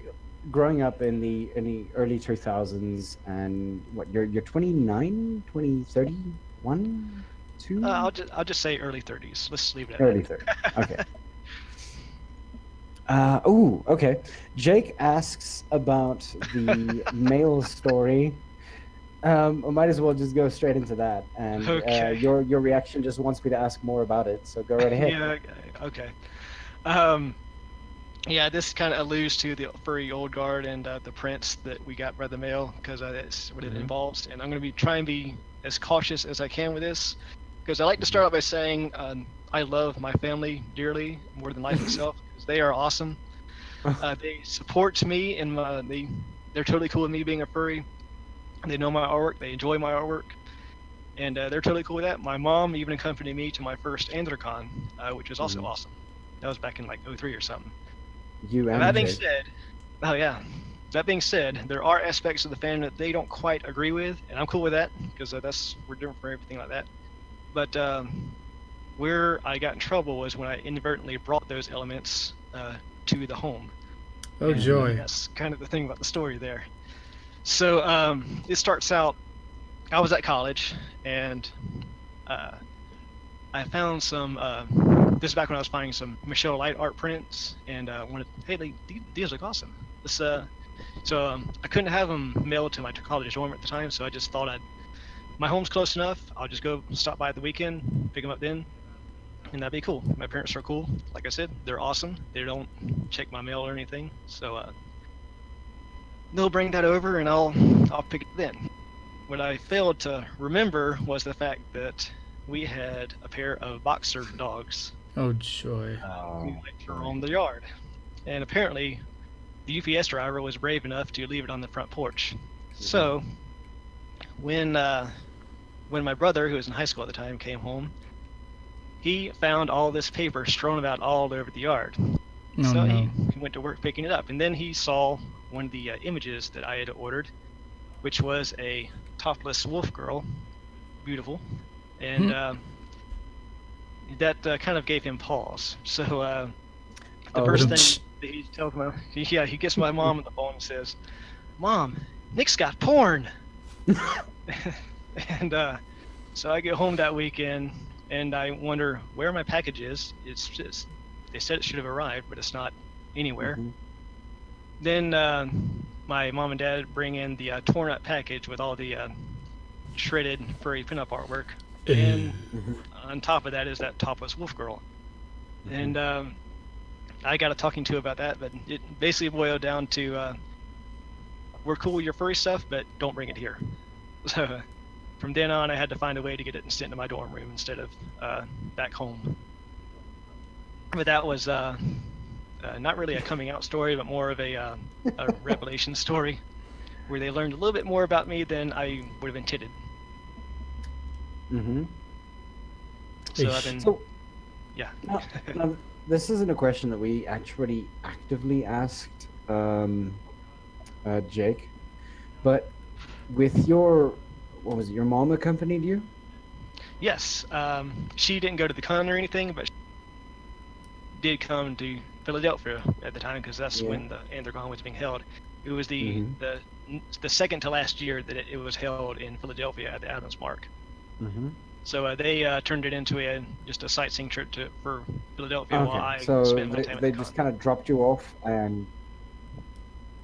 growing up in the early 2000s, and what you're 29, 20, 31, 2, I'll just say early 30s. Let's leave it at early that. 30s. Okay. Okay. Jake asks about the male story. I might as well just go straight into that, and Okay. your reaction just wants me to ask more about it. So go right ahead. Yeah. Okay. Um, yeah, this kind of alludes to the furry old guard and the prints that we got by the mail, because that's what it Mhm. involves. And I'm going to be trying to be as cautious as I can with this, because I like to start out by saying I love my family dearly, more than life itself, because they are awesome. They support me, and they're totally cool with me being a furry. They know my artwork, they enjoy my artwork, and they're totally cool with that. My mom even accompanied me to my first AntherCon, which was also Mhm. awesome. That was back in like '03 or something. You Now, and that being Jake. said, oh yeah, that being said, there are aspects of the fandom that they don't quite agree with, and I'm cool with that because we're different for everything like that. But where I got in trouble was when I inadvertently brought those elements to the home, Oh and joy. that's kind of the thing about the story there. So it starts out. I was at college, and uh, I found some. This is back when I was finding some Michelle Light art prints, and wanted, hey, these look awesome. This, I couldn't have them mailed to my college dorm at the time, so I just thought my home's close enough. I'll just go stop by at the weekend, pick them up then, and that'd be cool. My parents are cool. Like I said, they're awesome. They don't check my mail or anything, so they'll bring that over, and I'll pick it then. What I failed to remember was the fact that we had a pair of boxer dogs Oh joy. who Oh, liked to roam the yard. And apparently, the UPS driver was brave enough to leave it on the front porch. So, when my brother, who was in high school at the time, came home, he found all this paper strewn about all over the yard. Oh So no. he went to work picking it up, and then he saw one of the images that I had ordered, which was a topless wolf girl, beautiful, and that kind of gave him pause. So the Oh. first thing that he tells he gets my mom on the phone and says, "Mom, Nick's got porn." And so I get home that weekend, and I wonder where my package is. It's just, they said it should have arrived, but it's not anywhere. Mhm. Then my mom and dad bring in the torn up package with all the shredded furry pinup artwork, and Mhm. on top of that is that topless wolf girl. Mhm. And I got a talking to about that, but it basically boiled down to we're cool with your furry stuff, but don't bring it here. So from then on, I had to find a way to get it sent to my dorm room instead of back home. But that was not really a coming out story, but more of a revelation story, where they learned a little bit more about me than I would have intended. Mhm. So Eesh. I've been, So yeah. now, this isn't a question that we actually actively asked Jake, but with your, what was it? Your mom accompanied you? Yes, she didn't go to the con or anything, but she did come to Philadelphia at the time, because that's Yeah. when the AntherCon was being held. It was the Mhm. the second to last year that it was held in Philadelphia at the Adams Mark. Mhm. So they turned it into just a sightseeing trip for Philadelphia while I Okay, so spent my time at they the just con. kind of dropped you off, and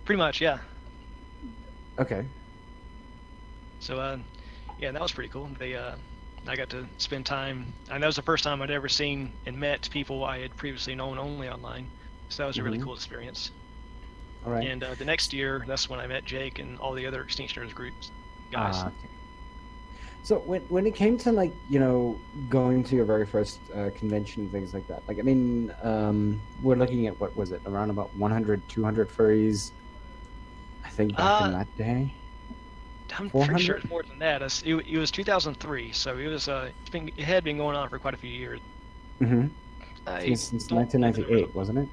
Pretty much, yeah. okay. So yeah, that was pretty cool. I got to spend time, and that was the first time I'd ever seen and met people I had previously known only online. So that was a really Mhm. cool experience. All right. And the next year, that's when I met Jake and all the other Extinctioners groups guys. Okay. So when it came to, like, going to your very first convention and things like that, like, I mean, we're looking at, what was it, around about 100, 200 furries, I think, back in Uh, that day. I'm pretty 400? sure it's more than that. It was 2003, so it had been going on for quite a few years. Mm-hmm. I Since don't know the numbers. 1998, wasn't it?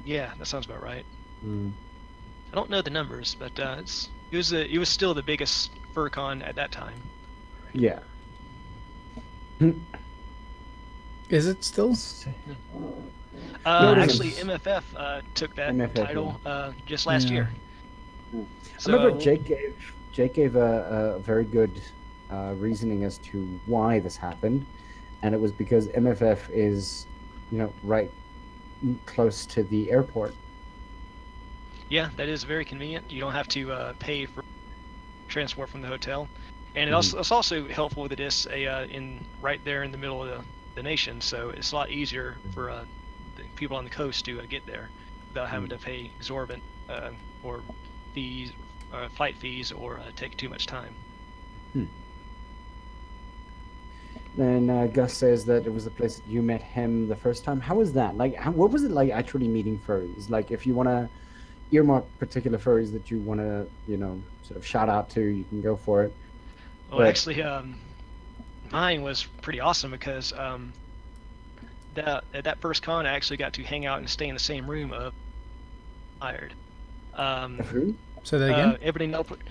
Yeah, that sounds about right. Mm. I don't know the numbers, but it was still the biggest fur con at that time. Yeah. Is it still? No, it isn't. Actually, MFF took that MFF, title just last Yeah. year. I So, remember Jake gave a very good reasoning as to why this happened, and it was because MFF is, right close to the airport. yeah, that is very convenient. You don't have to pay for transport from the hotel, and it's also helpful that it's right there in the middle of the nation, so it's a lot easier for the people on the coast to get there without having to pay exorbitant or fees, flight fees, or take too much time. And Gus says that it was the place that you met him the first time. How was that? Like, what was it like actually meeting furries? Like, if you want to earmark particular furries that you want to, sort of shout out to, you can go for it. Well, actually, mine was pretty awesome because at that first con, I actually got to hang out and stay in the same room of hired. Who? Say that again. Ebony Leopard.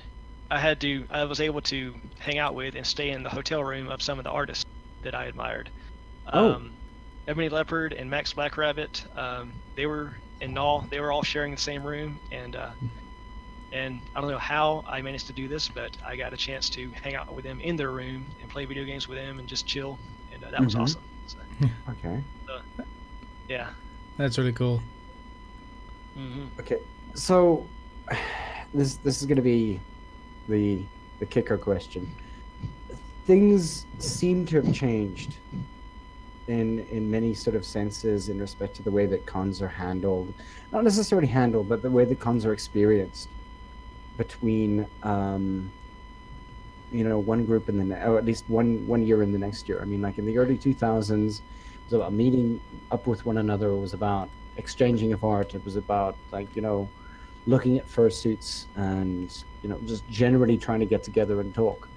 I was able to hang out with and stay in the hotel room of some of the artists that I admired. Ebony Leopard and Max Black Rabbit, they were all sharing the same room, and I don't know how I managed to do this, but I got a chance to hang out with them in their room and play video games with them and just chill, and that was awesome. So, Okay. Yeah. That's really cool. Okay, so this is going to be the kicker question. Things seem to have changed in many sort of senses in respect to the way that cons are handled, not necessarily handled, but the way that cons are experienced between one group or at least one year in the next year. I mean, like in the early 2000s, it was about meeting up with one another. It was about exchanging of art. It was about looking at fursuits and just generally trying to get together and talk.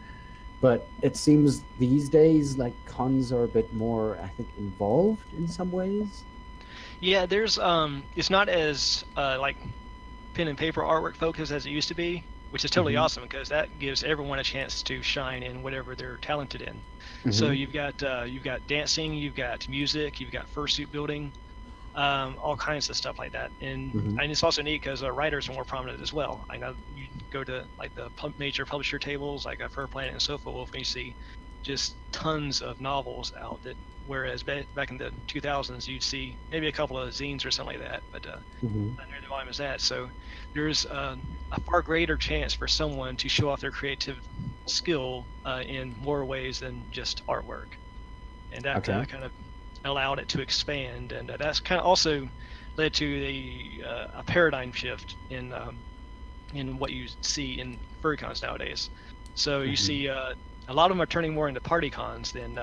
But it seems these days like cons are a bit more, I think, involved in some ways. Yeah, there's it's not as like pen and paper artwork focused as it used to be, which is totally awesome because that gives everyone a chance to shine in whatever they're talented in. So you've got dancing, you've got music, you've got fursuit building, all kinds of stuff like that. And it's also neat because writers are more prominent as well. I know you go to like the major publisher tables like Fur Planet and so forth, and you see just tons of novels out that, whereas back in the 2000s you'd see maybe a couple of zines or something like that, but not near the volume as that. So there's a far greater chance for someone to show off their creative skill in more ways than just artwork, and that kind of allowed it to expand, and that's kind of also led to a paradigm shift in what you see in furry cons nowadays. So you see a lot of them are turning more into party cons than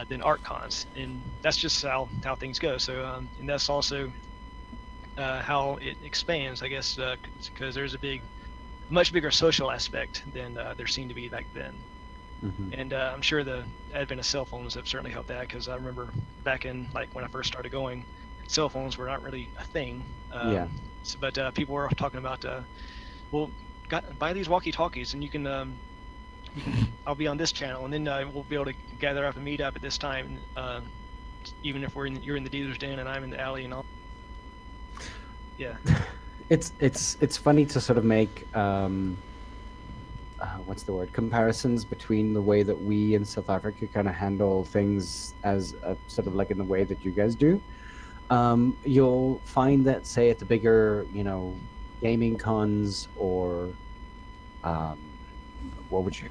than art cons, and that's just how things go. So and that's also how it expands, I guess, because there's a much bigger social aspect than there seemed to be back then. And I'm sure the advent of cell phones have certainly helped that, because I remember back in when I first started going, cell phones were not really a thing. But people were talking about, buy these walkie-talkies and you can I'll be on this channel, and then we'll be able to gather up and meet up at this time, even if you're in the dealer's den and I'm in the alley and all. Yeah. It's funny to sort of make what's the word, comparisons between the way that we in South Africa kind of handle things as sort of like in the way that you guys do. You'll find that, say, at the bigger gaming cons, or what would you,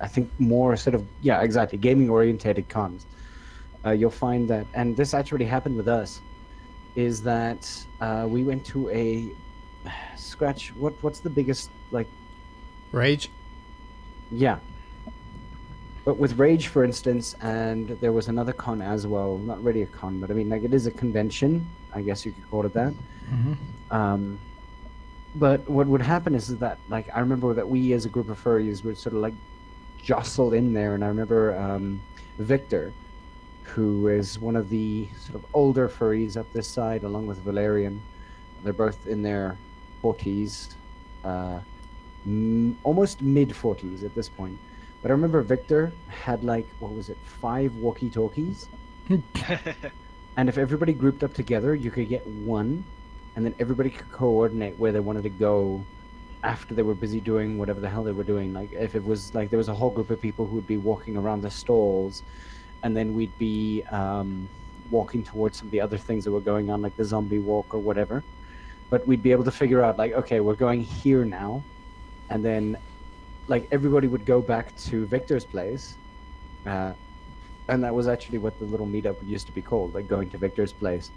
I think more sort of, yeah, exactly, gaming orientated cons, you'll find that, and this actually happened with us, is that we went to a what's the biggest, Rage? Yeah. But with Rage, for instance, and there was another con as well, not really a con, but I mean, it is a convention, I guess you could call it that. But what would happen is that, I remember that we as a group of furries would sort of jostle in there, and I remember Victor, who is one of the sort of older furries up this side, along with Valerian. They're both in their 40s, almost mid 40s at this point. But I remember Victor had like, what was it, 5 walkie-talkies, and if everybody grouped up together, you could get one, and then everybody could coordinate where they wanted to go after they were busy doing whatever the hell they were doing. Like if it was like there was a whole group of people who would be walking around the stalls, and then we'd be walking towards some of the other things that were going on, like the zombie walk or whatever. But we'd be able to figure out like, okay, we're going here now, and then like everybody would go back to Victor's place, and that was actually what the little meetup used to be called, like going to Victor's place,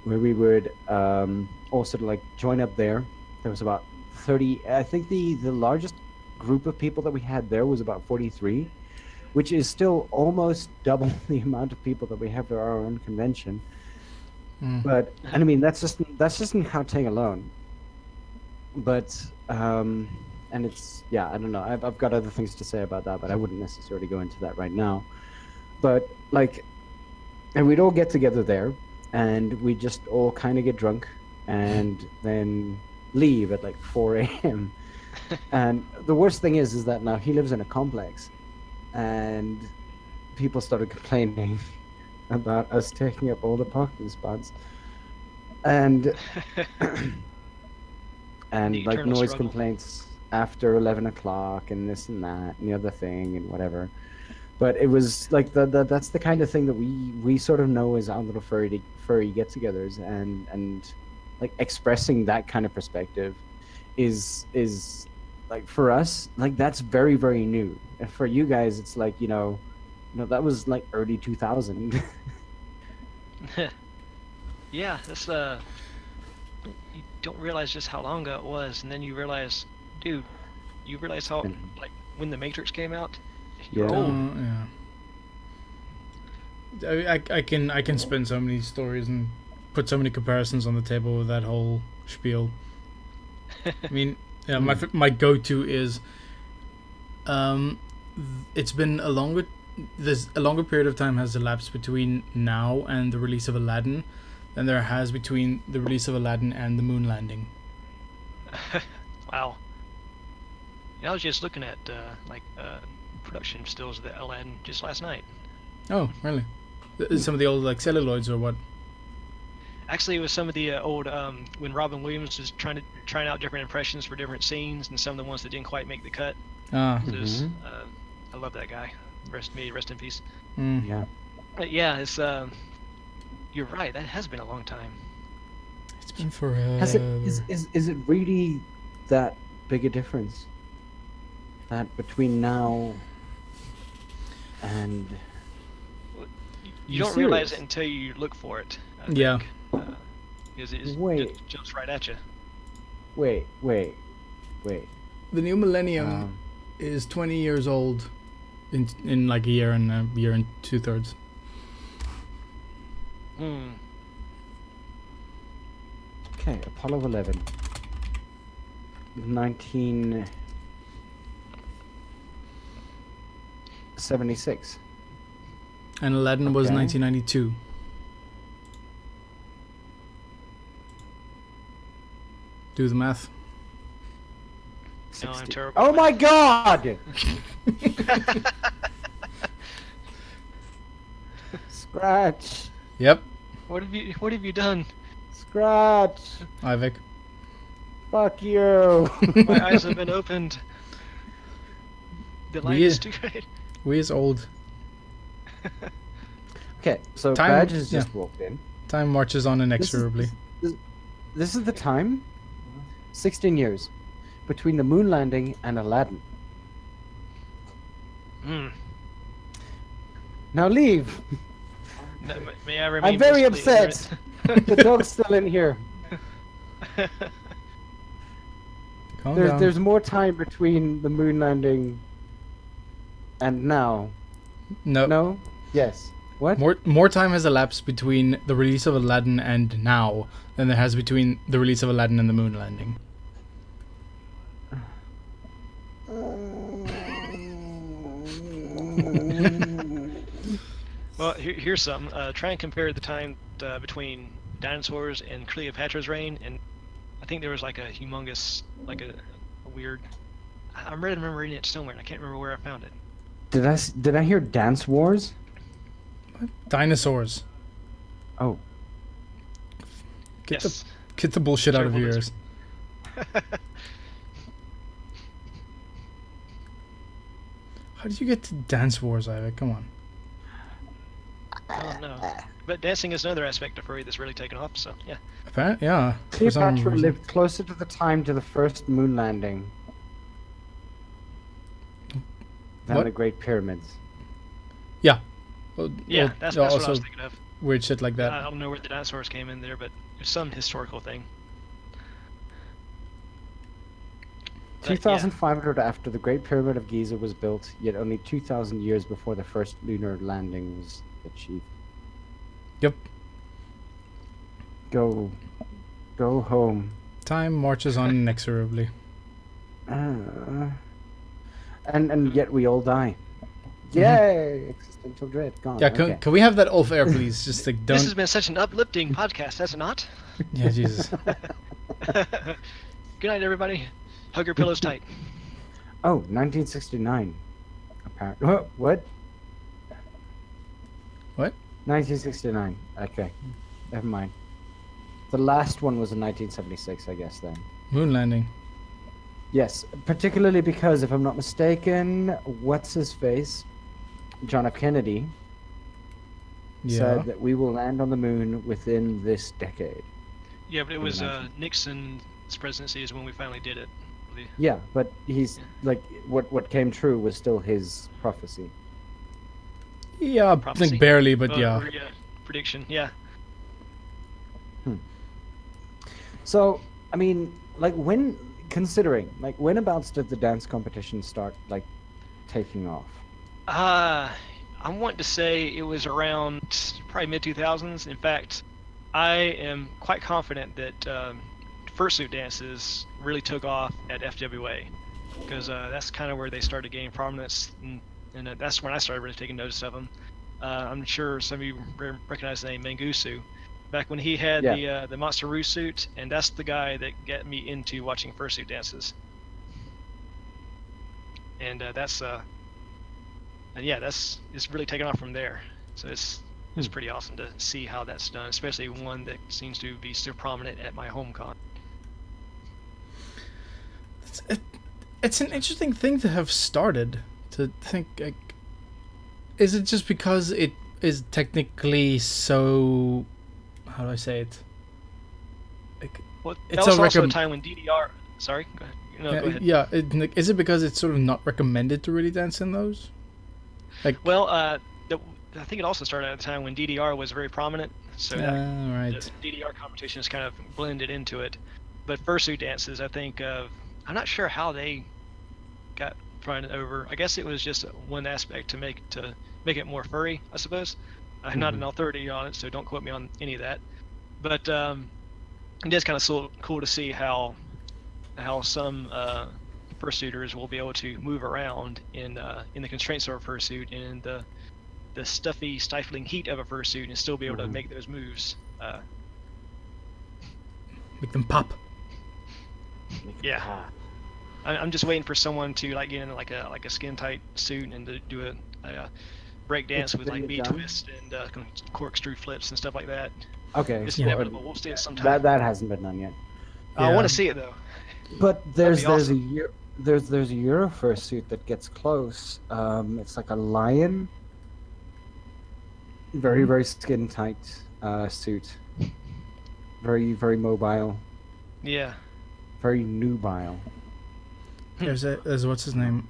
where we would all sort of like join up there. There was about 30, I think the largest group of people that we had there was about 43, which is still almost double the amount of people that we have for our own convention. But and I mean that's just in Gauteng alone. But and it's, yeah, I don't know. I've got other things to say about that, but I wouldn't necessarily go into that right now. But like, and we'd all get together there, and we just all kind of get drunk, and then leave at like 4 a.m. And the worst thing is that now he lives in a complex, and people started complaining about us taking up all the parking spots, and and like noise complaints after 11 o'clock and this and that and the other thing and whatever. But it was like that's the kind of thing that we sort of know as our little furry get-togethers, and like expressing that kind of perspective is like, for us, like that's very, very new. And for you guys, it's like, you know that was like early 2000. Yeah, that's you don't realize just how long ago it was, and then you realize, dude, you realize how like when the Matrix came out. Yeah. Yeah. I can spin so many stories and put so many comparisons on the table with that whole spiel. I mean, yeah, my go-to is, it's been a longer period of time has elapsed between now and the release of Aladdin than there has between the release of Aladdin and the moon landing. Wow. Yeah, I was just looking at production stills of the Aladdin just last night. Oh, really? Some of the old like celluloids or what? Actually, it was some of the old when Robin Williams was trying out different impressions for different scenes, and some of the ones that didn't quite make the cut. I love that guy. Rest in peace. Yeah. But yeah, it's you're right. That has been a long time. It's been forever. Has it? Is it really that big a difference? That between now and you don't realize it until you look for it. I think, because it just jumps right at you. Wait. The new millennium is 20 years old in like a year and 2/3. Okay, Apollo 11. 1976. And Aladdin was 1992. Do the math. No, I'm terrible. Oh my God! Scratch. Yep. What have you done? Scratch. Ivik. Fuck you. My eyes have been opened. The light is too great. We is old. Okay, so Time- Badge has just walked in. Time marches on inexorably. This is the time. 16 years between the moon landing and Aladdin. Now leave. No, may I remain I'm very blissfully upset. The dog's still in here. Calm down. There's more time between the moon landing and now. No. No? Yes. What? More time has elapsed between the release of Aladdin and now than there has between the release of Aladdin and the moon landing. Well, here's something. Try and compare the time between dinosaurs and Cleopatra's reign, and I think there was like a humongous, like a weird. I remember reading it somewhere, and I can't remember where I found it. Did I hear Dance Wars? Dinosaurs. Oh, Get Yes. the bullshit out of Terrible your lizard. ears. How did you get to Dance Wars, Ivy? Come on. Oh no. But dancing is another aspect of furry that's really taken off. So yeah. Apparently, yeah. For some Cleopatra reason. lived closer to the time to the first moon landing than What? the Great Pyramids. Yeah. Well, Yeah, well, that's what I also was thinking of. weird shit like that. I don't know where the dinosaurs came in there, but it's some historical thing. But, yeah. 2,500 after the Great Pyramid of Giza was built, yet only 2,000 years before the first lunar landing was achieved. Yep. Go home. Time marches on inexorably. And yet we all die. Yay! Existential dread gone. Yeah, okay. can we have that off air, please? Just like don't. This has been such an uplifting podcast, has it not? Yeah, Jesus. Good night, everybody. Hug your pillows tight. Oh, 1969. Apparently. What? What? 1969. Okay. Never mind. The last one was in 1976, I guess, then. Moon landing. Yes, particularly because, if I'm not mistaken, what's his face? John F. Kennedy Yeah. said that we will land on the moon within this decade. Yeah, but it was Imagine. Nixon's presidency is when we finally did it. Yeah, but he's like what came true was still his prophecy. Yeah, I Prophecy. think barely, but Oh, yeah. prediction. Yeah. So, I mean, like when abouts did the dance competition start like taking off? I want to say it was around probably mid 2000s. In fact, I am quite confident that fursuit dances really took off at FWA, because that's kind of where they started gaining prominence, and that's when I started really taking notice of them. I'm sure some of you recognize the name Mangusu, back when he had the Monster Roo suit, and that's the guy that got me into watching fursuit dances. And it's really taken off from there. So it's pretty awesome to see how that's done, especially one that seems to be so prominent at my home con. It's an interesting thing to have started. To think, like, is it just because it is technically so? How do I say it? Like, Well, it's that was a also a time when DDR. Sorry, go ahead. No, go ahead. Yeah. Is it because it's sort of not recommended to really dance in those? Like, Well, I think it also started at a time when DDR was very prominent, so right. the DDR competitions kind of blended into it. But fursuit dances, I think, I'm not sure how they got thrown over. I guess it was just one aspect to make it more furry, I suppose. I'm not an authority on it, so don't quote me on any of that. But it is kind of cool to see how some fursuiters will be able to move around in the constraints of a fursuit and in the stuffy, stifling heat of a fursuit, and still be able to make those moves. Make them pop. Yeah. I'm just waiting for someone to like get in like a skin tight suit and to do a break dance with like been done? V-twist and corkscrew flips and stuff like that. Okay. It's so inevitable. We'll see it sometime. that hasn't been done yet. I want to see it though. But there's be awesome. there's a Euro fursuit that gets close. It's like a lion. Very very skin tight suit. Very very mobile. Yeah. Very nubile. There's what's his name?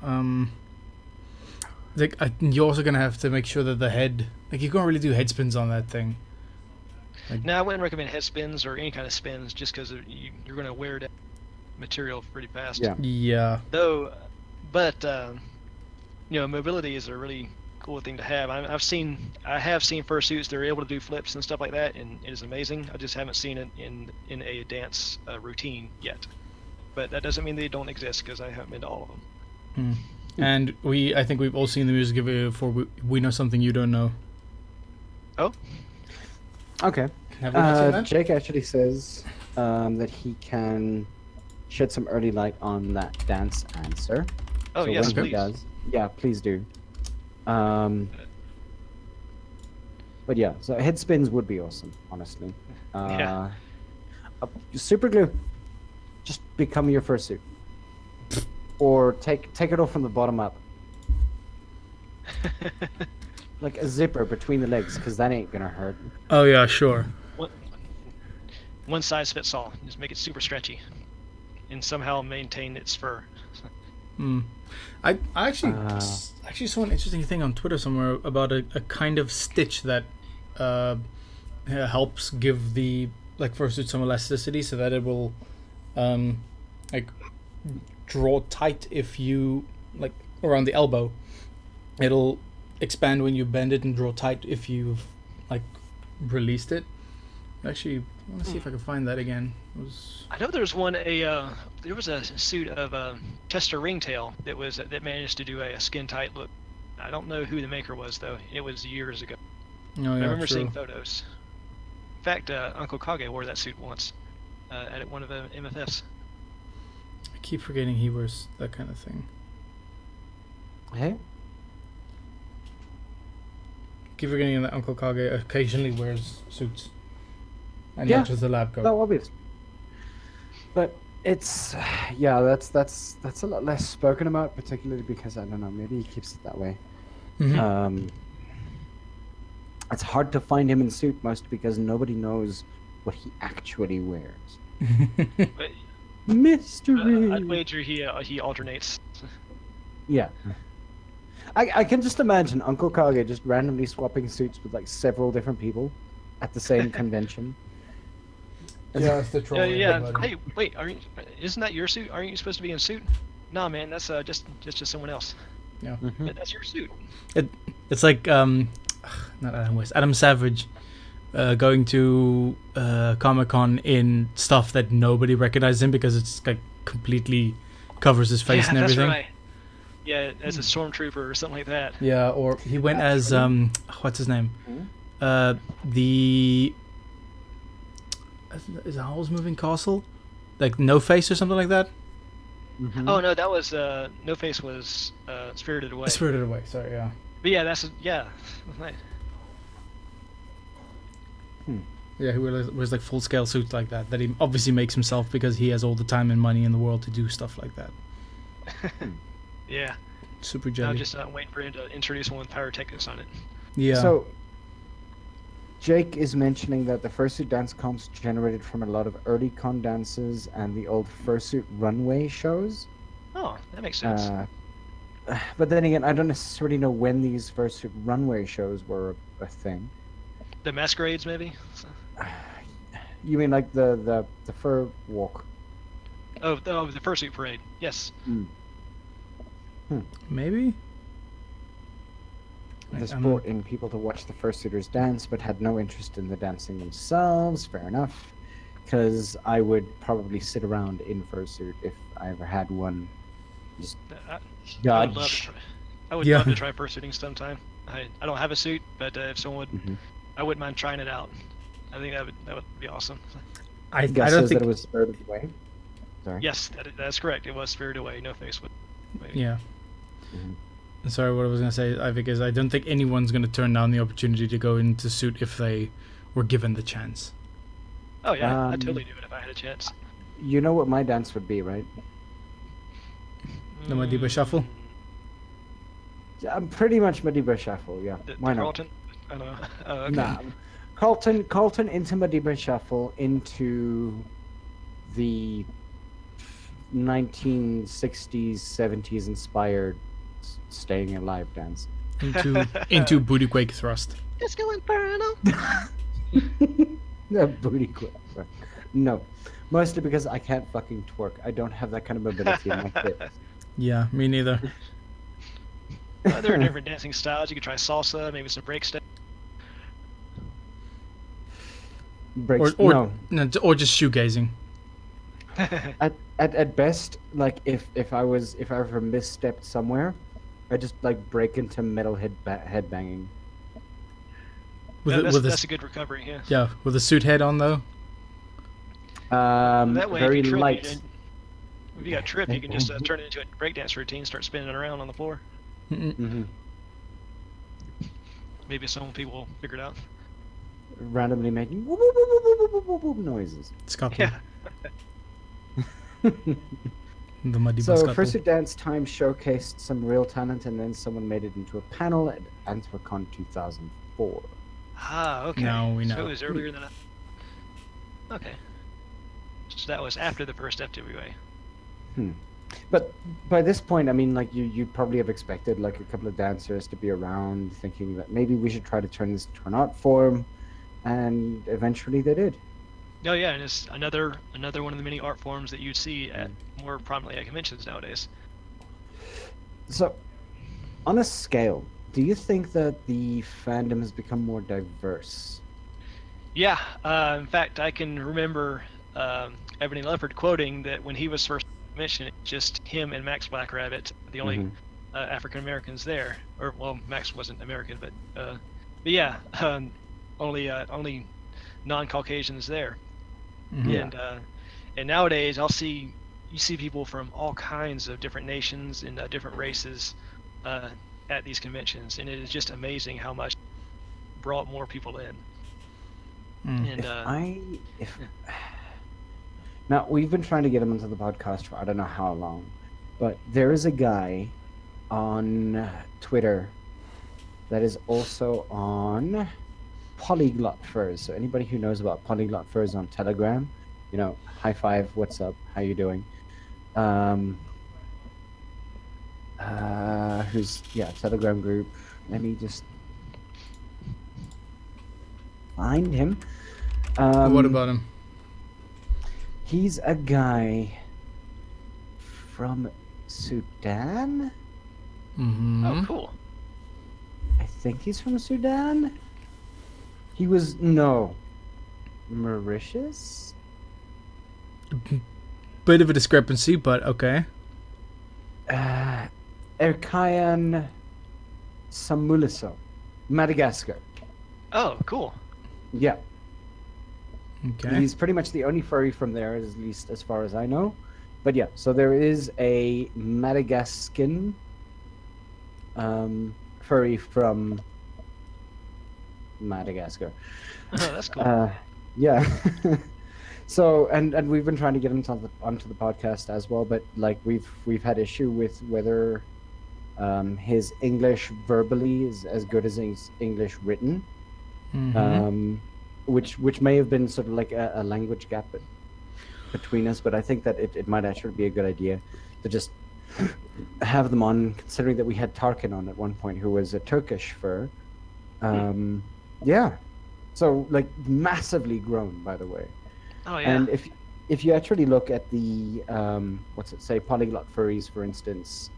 Like, you're also gonna have to make sure that the head, like, you can't really do head spins on that thing. Now I wouldn't recommend head spins or any kind of spins just because you're going to wear down material pretty fast. Yeah. Yeah. Though, but mobility is a really cool thing to have. I have seen fursuits that are able to do flips and stuff like that, and it is amazing. I just haven't seen it in a dance routine yet. But that doesn't mean they don't exist, because I haven't been to all of them. And I think we've all seen the music video for We Know Something You Don't Know. Oh? Okay. Have we not seen that? Jake actually says that he can shed some early light on that dance answer. Oh, So yes, when he please. does, yeah, please do. But yeah, so head spins would be awesome, honestly. Yeah. Super glue, just become your fursuit, or take it off from the bottom up, like a zipper between the legs, because that ain't gonna hurt. Oh yeah, sure. One size fits all. Just make it super stretchy, and somehow maintain its fur. I actually saw an interesting thing on Twitter somewhere about a kind of stitch that helps give the fursuit some elasticity, so that it will like draw tight if you around the elbow. It'll expand when you bend it and draw tight if you've released it. Actually, I want to see if I can find that again. I know there's one. There was a suit of Chester Ringtail that managed to do a skin tight look. I don't know who the maker was though. It was years ago. Oh, yeah, I remember true. seeing photos. In fact, Uncle Kage wore that suit once at one of the MFFs. I keep forgetting he wears that kind of thing. Hey, Keep forgetting that Uncle Kage occasionally wears suits, and Yeah. not just the lab coat. no, obvious. But it's that's a lot less spoken about, particularly because I don't know, maybe he keeps it that way. Mhm. It's hard to find him in suit, mostly because nobody knows what he actually wears. But Mystery. I'd wager he alternates. Yeah. I can just imagine Uncle Kage just randomly swapping suits with several different people at the same convention. Just the troll. Yeah. Hey, wait. Isn't that your suit? Aren't you supposed to be in suit? Nah, man. That's just someone else. Yeah. But that's your suit. It's like not Adam West, Adam Savage, going to Comic-Con in stuff that nobody recognizes him because it's completely covers his face and everything. That's right. Yeah, as a stormtrooper or something like that. Yeah, or he went as what's his name? Is it Howl's Moving Castle? No Face or something like that? Oh no, that was No Face was Spirited Away. Spirited Away, sorry, yeah. But yeah. Right. Yeah, he wears full scale suits like that he obviously makes himself because he has all the time and money in the world to do stuff like that. Yeah. Super I'm jelly. just waiting for him to introduce one with pyrotechnics on it. Yeah. So, Jake is mentioning that the fursuit dance comps generated from a lot of early con dances and the old fursuit runway shows. Oh, that makes sense. But then again, I don't necessarily know when these fursuit runway shows were a thing. The masquerades, maybe? You mean the fur walk? Oh, the fursuit parade. Yes. Maybe? This brought in people to watch the fursuiters dance, but had no interest in the dancing themselves. Fair enough, because I would probably sit around in fursuit if I ever had one. Just I would love to judge. try. I would love to try fursuiting sometime. I don't have a suit, but if someone would, I wouldn't mind trying it out. I think that would be awesome. I Guess don't think that it was Spirited Away. Sorry. Yes, that's correct. It was Spirited Away. No Face would. Maybe. Yeah. Sorry, what I was gonna say, I think, is I don't think anyone's gonna turn down the opportunity to go into suit if they were given the chance. Oh yeah, I'd totally do it if I had a chance. You know what my dance would be, right? The Madiba Shuffle? I'm pretty much Madiba Shuffle, yeah. Why not? Carlton? I don't know. Oh, okay. Nah. Carlton into Madiba Shuffle into the 1960s, 70s inspired Staying Alive dance. Into Booty Quake Thrust. Disco Inferno. No, booty quit. No. Mostly because I can't fucking twerk. I don't have that kind of mobility in my hips. Yeah, me neither. There are different dancing styles. You could try salsa, maybe some break step. Breaks, Or no. just shoegazing. At best, if I ever misstepped somewhere, I just break into metal headbanging. That's a good recovery, yeah. Yeah, with a suit head on though. That way, Very if you trip, light. If you got trip, you can just turn it into a breakdance routine, start spinning it around on the floor. Mm-mm. Mm-hmm. maybe some people will figure it out. Randomly making whoop, whoop, whoop, whoop, whoop, whoop, whoop, whoop noises. Scotland. Yeah. The muddy So Scotland. Fursuit Dance Time showcased some real talent, and then someone made it into a panel at Anthrocon 2004. Ah, okay. Now we So know. it was earlier than I... Okay. So that was after the first FWA. But by this point, I mean, like you probably have expected like a couple of dancers to be around, thinking that maybe we should try to turn this into an art form, and eventually they did. Oh yeah, and it's another one of the many art forms that you'd see at more prominently at conventions nowadays. So, on a scale, do you think that the fandom has become more diverse? Yeah, in fact, I can remember Ebony Leopard quoting that when he was first mentioned, just him and Max Black Rabbit, the only African Americans there. Or well, Max wasn't American, but yeah, only non-Caucasians there. And nowadays you see people from all kinds of different nations and different races at these conventions, and it is just amazing how much brought more people in. And now we've been trying to get him onto the podcast for I don't know how long, but there is a guy on Twitter that is also on Polyglot Furs. So anybody who knows about Polyglot Furs on Telegram, you know, high five, what's up, how you doing? Telegram group. Let me just find him. What about him? He's a guy from Sudan. Oh, cool. I think he's from Sudan. Mauritius? Bit of a discrepancy, but okay. Erkayan Samuliso, Madagascar. Oh, cool. Yeah. Okay. He's pretty much the only furry from there, at least as far as I know. But yeah, so there is a Madagascan furry from Madagascar. Oh, that's cool. Yeah. So and we've been trying to get him onto the podcast as well, but like we've had issue with whether his English verbally is as good as his English written, which may have been sort of like a language gap between us. But I think that it might actually be a good idea to just have them on, considering that we had Tarkin on at one point, who was a Turkish fur. Yeah. So like massively grown, by the way. Oh yeah. And if you actually look at the Polyglot Furries, for instance,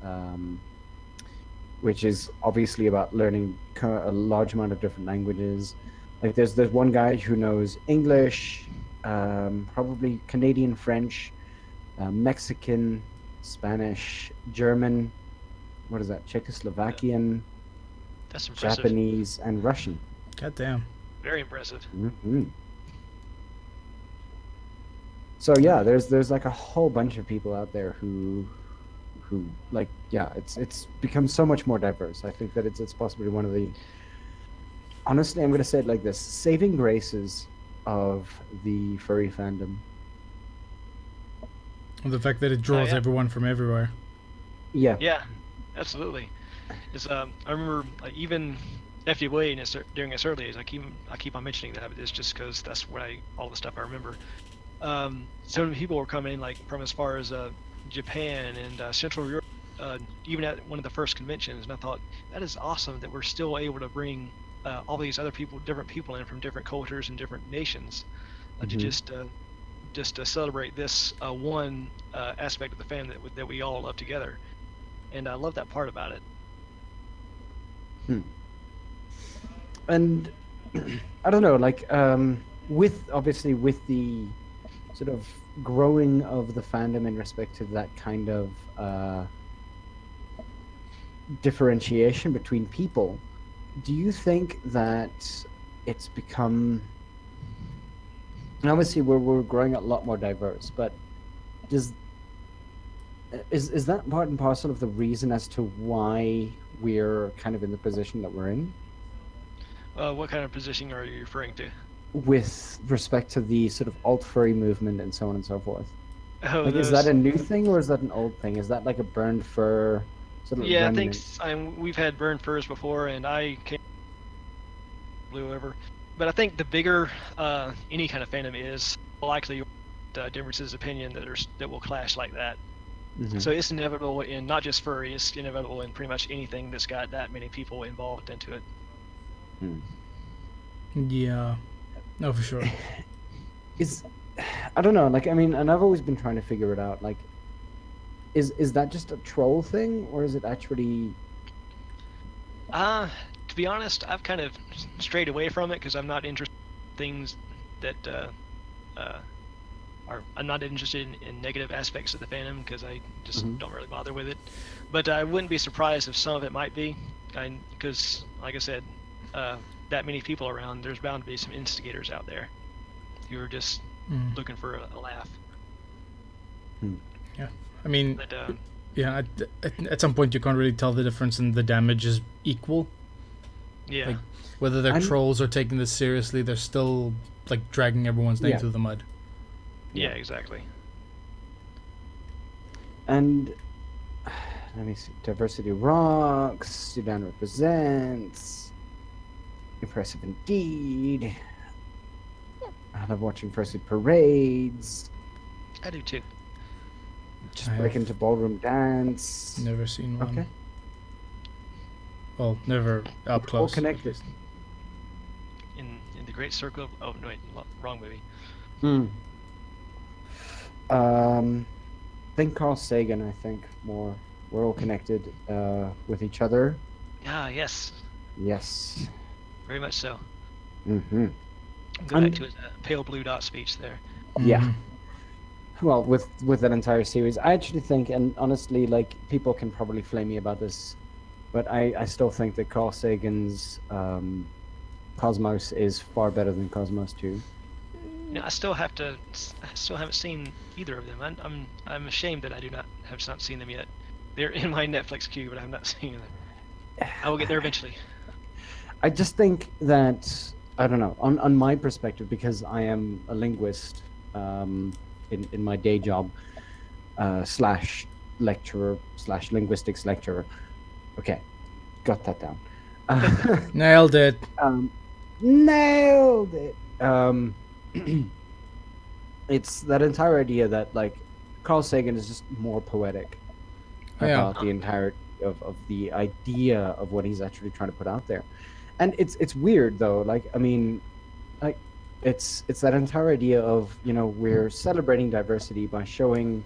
which is obviously about learning a large amount of different languages. Like there's one guy who knows English, probably Canadian French, Mexican, Spanish, German, what is that? Czechoslovakian, That's impressive. Japanese, and Russian. God damn. Very impressive. So yeah, there's like a whole bunch of people out there who like, yeah, it's become so much more diverse. I think that it's possibly one of the, honestly, I'm gonna say it like this, saving graces of the furry fandom. The fact that it draws everyone from everywhere. Yeah. Yeah, absolutely. It's, I remember even FWA during its early days, I keep on mentioning that, but it's just because that's all the stuff I remember. So many people were coming like from as far as Japan and Central Europe, even at one of the first conventions, and I thought that is awesome that we're still able to bring all these other people, different people in from different cultures and different nations, to just to celebrate this one aspect of the fan that we all love together, and I love that part about it. And I don't know, like with the sort of growing of the fandom in respect to that kind of differentiation between people, do you think that it's become, and obviously we're growing a lot more diverse, but is that part and parcel of the reason as to why we're kind of in the position that we're in? What kind of positioning are you referring to? with respect to the sort of alt furry movement and so on and so forth. Oh, Like, is that those. a new thing or is that an old thing? Is that like a burned fur sort of Yeah, I think remnant? we've had burned furs before, and I came blew over. But I think the bigger any kind of fandom is, likely differences of opinion that will clash like that. Mhm. So it's inevitable in not just furry, it's inevitable in pretty much anything that's got that many people involved into it. Hmm. Yeah. No, for sure. Is I don't know. Like, I mean, and I've always been trying to figure it out. Like, is that just a troll thing or is it actually? To be honest, I've kind of strayed away from it because I'm not interested in things that I'm not interested in negative aspects of the fandom because I just Mhm. don't really bother with it. But I wouldn't be surprised if some of it might be, because like I said, that many people around, there's bound to be some instigators out there who are just Mm. looking for a laugh. Yeah. I mean, But yeah. At some point, you can't really tell the difference, and the damage is equal. yeah, Like, whether they're I'm- trolls or taking this seriously, they're still like dragging everyone's name Yeah. through the mud. yeah, exactly. And let me see. Diversity rocks. Sudan represents. Impressive indeed. I love watching fursuit parades. I do too. Just I break have into ballroom dance. Never seen one. Okay. Well, never up All close. connected. In the Great Circle of, oh no, wait, wrong movie. Hmm. Think Carl Sagan. I think more. We're all connected with each other. Ah, yes, Yes. very much so. Mm-hmm. Go back And- to his pale blue dot speech there. Yeah. Mhm. Well, with that entire series, I actually think, and honestly, like, people can probably flame me about this, but I still think that Carl Sagan's Cosmos is far better than Cosmos 2. You know, I still haven't seen either of them. I'm ashamed that I have not seen them yet. They're in my Netflix queue, but I have not seen them. I will get there eventually. I just think that, I don't know, on my perspective, because I am a linguist in my day job, slash lecturer, slash linguistics lecturer. Okay, got that down. Nailed it. Nailed it. It's that entire idea that, like, Carl Sagan is just more poetic Yeah. about the entirety of the idea of what he's actually trying to put out there. And it's weird though. Like, I mean, like, it's that entire idea of, you know, we're celebrating diversity by showing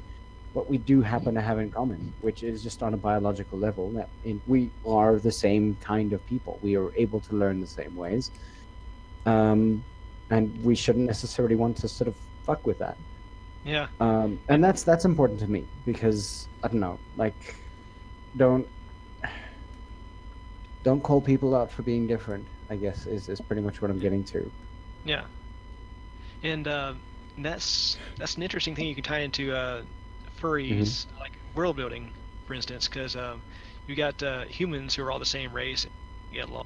what we do happen to have in common, which is just on a biological level that we are the same kind of people. We are able to learn the same ways, and we shouldn't necessarily want to sort of fuck with that. Yeah. And that's important to me because I don't know, like, don't call people out for being different, I guess is pretty much what I'm getting to. Yeah. And that's an interesting thing you can tie into furries, like world building, for instance, because you got humans who are all the same race, get along.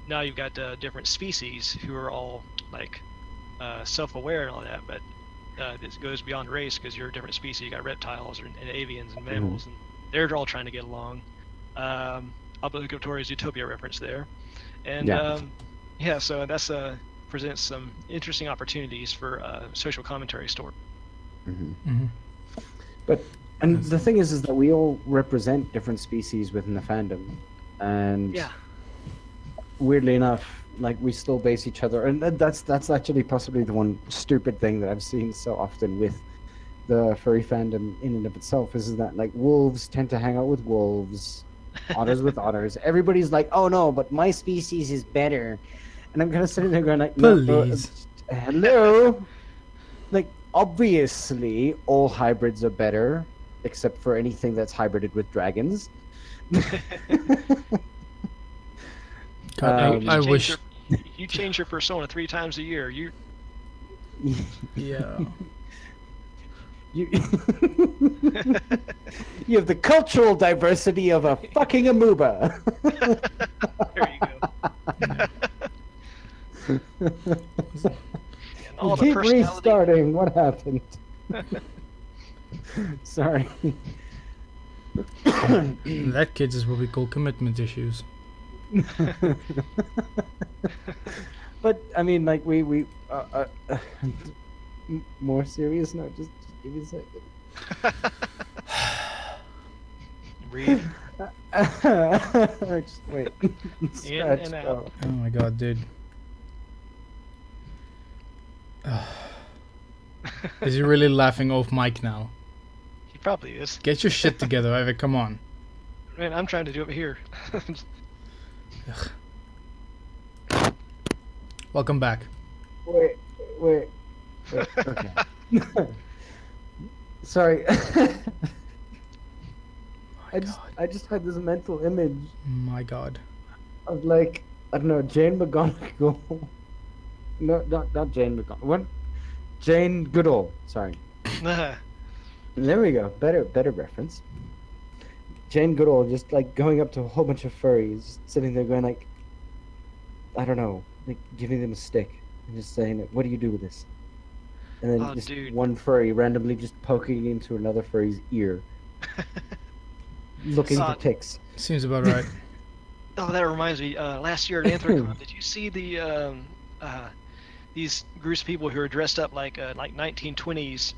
Now you've got different species who are all like self-aware and all that, but this goes beyond race because you're a different species. You got reptiles and avians and mammals, and they're all trying to get along. Obligatory Utopia reference there, and Yeah. so that's presents some interesting opportunities for social commentary story. Mhm. But and the thing is that we all represent different species within the fandom, and Yeah. weirdly enough, like, we still base each other, and that's actually possibly the one stupid thing that I've seen so often with the furry fandom in and of itself is that, like, wolves tend to hang out with wolves, otters with otters. Everybody's like, oh no, but my species is better, and I'm kind of sitting there going like, no, Please. hello, like, obviously all hybrids are better except for anything that's hybrided with dragons. God, I wish. You change your persona 3 times a year. You Yeah. You, you have the cultural diversity of a fucking amoeba. there you go. All We the keep personality. restarting. What happened? Sorry. That, kids, is what we call commitment issues. But I mean, like more serious note. Just give me a second. Breathe Just wait. in Stretch. and out. Oh my god, dude. Is he really laughing off mic now? He probably is. Get your shit together, Ivan. Come on. Man, I'm trying to do it here. Welcome back. Wait. Okay. Sorry. I just had this mental image My god. of, like, I don't know, Jane McGonigal. No, not Jane McGonigal. What? Jane Goodall. Sorry. There we go. Better reference. Jane Goodall just like going up to a whole bunch of furries, just sitting there going like, I don't know, like giving them a stick and just saying, "What do you do with this?" And then Oh, just dude. one furry randomly just poking into another furry's ear, looking for ticks. Seems about right. Oh, that reminds me. Last year at Anthrocon, did you see the these groups of people who are dressed up like 1920s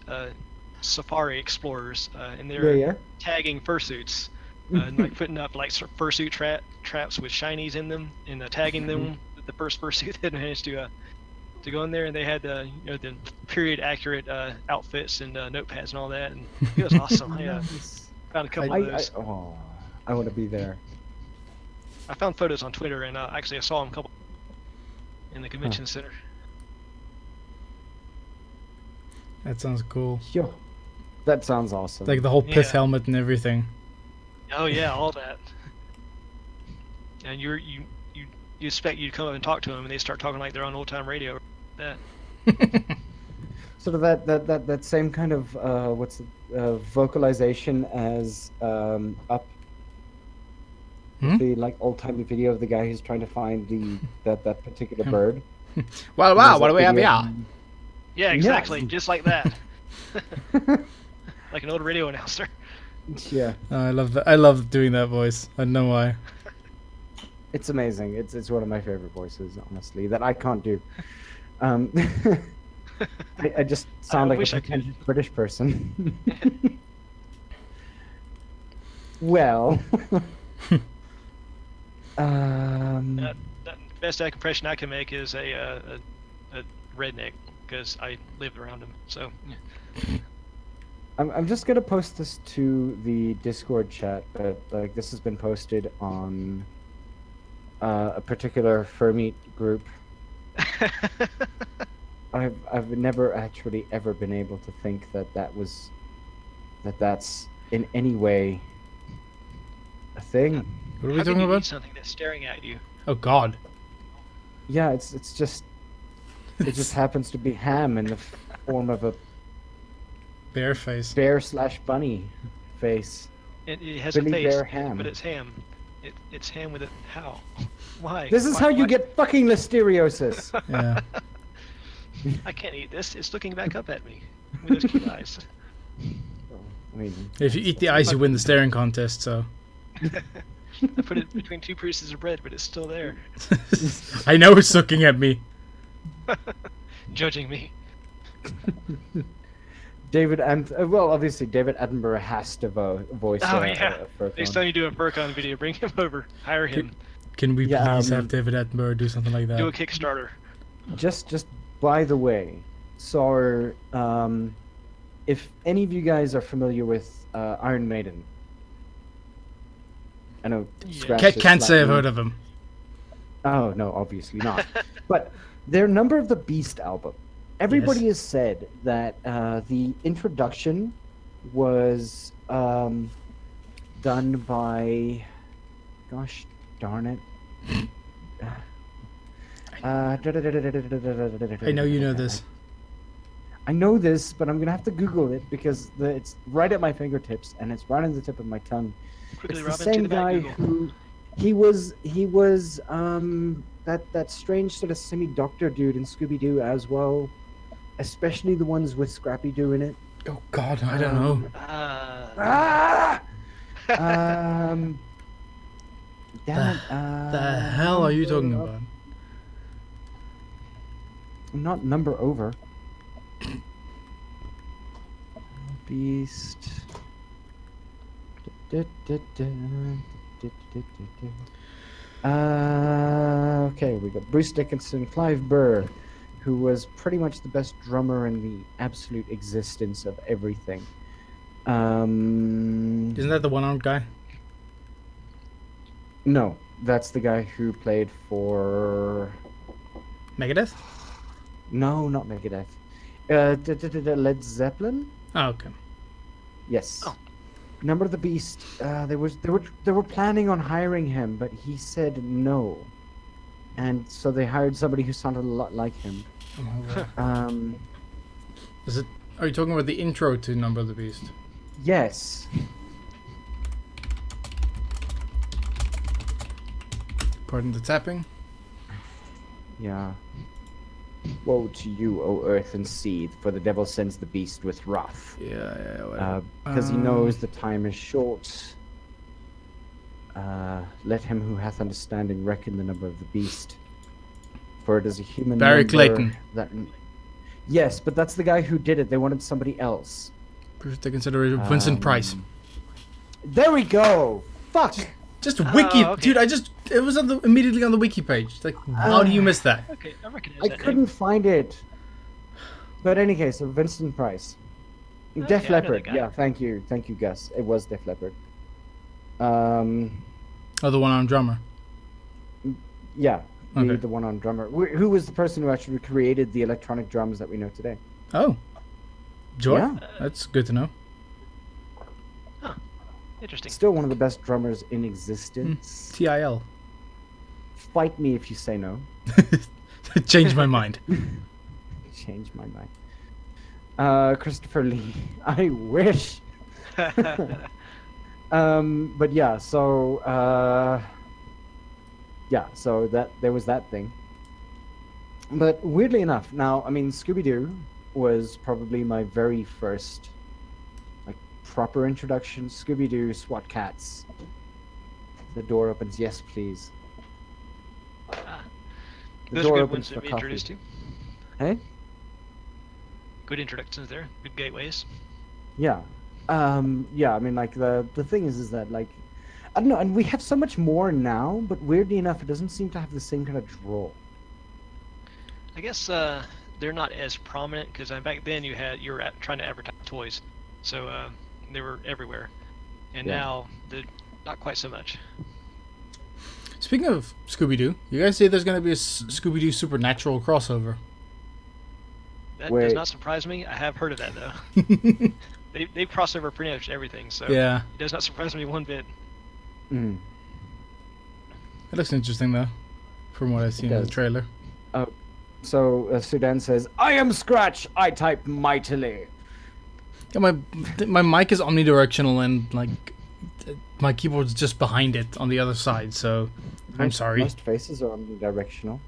safari explorers, and they're Yeah. tagging fursuits, and like putting up like fursuit traps with shinies in them, and tagging them with the first fursuit that managed to go in there, and they had the the period accurate outfits and notepads and all that, and it was awesome. I found a couple of those. I want to be there. I found photos on Twitter, and actually I saw them a couple in the convention center. That sounds cool. Yo, that sounds awesome. Like the whole pith Yeah. helmet and everything. Oh yeah, all that. And you expect you to come up and talk to them, and they start talking like they're on old time radio. That. Sort of that same kind of vocalization as Up. The like old timey video of the guy who's trying to find that particular bird. Wow, There's what that do we have video- here? Yeah, exactly, just like that. Like an old radio announcer. Yeah, I love that. I love doing that voice. I don't know why. it's amazing. It's one of my favorite voices, honestly, that I can't do. I just sound like wish a I could. pretentious British person. Well, The best impression I can make is a redneck, because I lived around him. So. Yeah. I'm just gonna post this to the Discord chat, but like this has been posted on a particular fur meat group. I've never actually ever been able to think that's in any way a thing. What are we How can talking you about? eat something that's staring at you? Oh god. Yeah, it just happens to be ham in the form of a Bear face. bear/bunny face. It has Billy a face, Bear ham. but it's ham. It's ham with a how? Why? This is Why- how you why- get fucking listeriosis. Yeah. I can't eat this. It's looking back up at me with those cute eyes. I mean, If you eat the ice, you win the staring contest. So. I put it between two pieces of bread, but it's still there, I know it's looking at me. judging me. David and well, obviously David Attenborough has to voice. Oh yeah. a Furcon. Next time you do a Furcon video, bring him over. Hire him. Can we Yeah, please have David Attenborough do something like that? Do a Kickstarter. Just by the way, so if any of you guys are familiar with Iron Maiden, I know. Yeah. Scratch Can't is say I've slightly- heard of him. Oh no, obviously not. But their Number of the Beast album. Everybody has said that the introduction was done by, gosh darn it. I know you know this. I know this, but I'm gonna have to Google it because it's right at my fingertips and it's right on the tip of my tongue. Quickly, It's the Robin, to same the back, guy Google. who He was that strange sort of semi-doctor dude in Scooby-Doo as well, especially the ones with Scrappy-Doo in it. Oh God, I don't know. Damn it. The hell are you talking about? Not number over. Beast. Okay, we got Bruce Dickinson, Clive Burr, who was pretty much the best drummer in the absolute existence of everything. Isn't that the one-armed guy? No, that's the guy who played for... Megadeth? No, not Megadeth. Led Zeppelin? Oh, okay. Yes. Oh. Number of the Beast. They were planning on hiring him, but he said no, and so they hired somebody who sounded a lot like him. Is it? Are you talking about the intro to Number of the Beast? Yes. Pardon the tapping. Yeah. Woe to you, O earth and sea, for the devil sends the beast with wrath. Yeah, whatever. Because he knows the time is short. Let him who hath understanding reckon the number of the beast. For it is a human Barry number Clayton. That... Yes, but that's the guy who did it. They wanted somebody else. Bruce Dickinson, Vincent Price. There we go! Fuck! Just wiki, okay. dude. It was immediately on the wiki page. Like, how do you miss that? Okay, I recognize I that couldn't find it. But in any case, so Vincent Price. Okay, Def I know Leppard. that guy. Yeah, thank you, Gus. It was Def Leppard. Oh, the one-armed drummer. Yeah, Okay. the one on drummer. Who was the person who actually created the electronic drums that we know today? Oh, Joy. Yeah. That's good to know. Interesting. Still one of the best drummers in existence. TIL. Fight me if you say no. Changed my mind. Change my mind. Christopher Lee. I wish. But yeah, so so that there was that thing. But weirdly enough, now I mean Scooby-Doo was probably my very first like proper introduction. Scooby-Doo, SWAT Cats. The door opens, yes please. The Those are door good opens ones to for be coffee. introduced to. Hey? Good introductions there. Good gateways. Yeah. I mean like the thing is that like I don't know, and we have so much more now, but weirdly enough it doesn't seem to have the same kind of draw. I guess they're not as prominent because back then you were trying to advertise toys, so they were everywhere, and Yeah. now they're not quite so much. Speaking of Scooby-Doo, you guys say there's going to be a Scooby-Doo Supernatural crossover. That Wait. does not surprise me. I have heard of that though. They cross over pretty much everything, so Yeah. it does not surprise me one bit. Mm. It looks interesting, though, from what I've seen in the does. trailer. So Sudan says, I am Scratch, I type mightily. Yeah, my mic is omnidirectional, and, like, my keyboard's just behind it on the other side, so I'm sorry. Most faces are omnidirectional.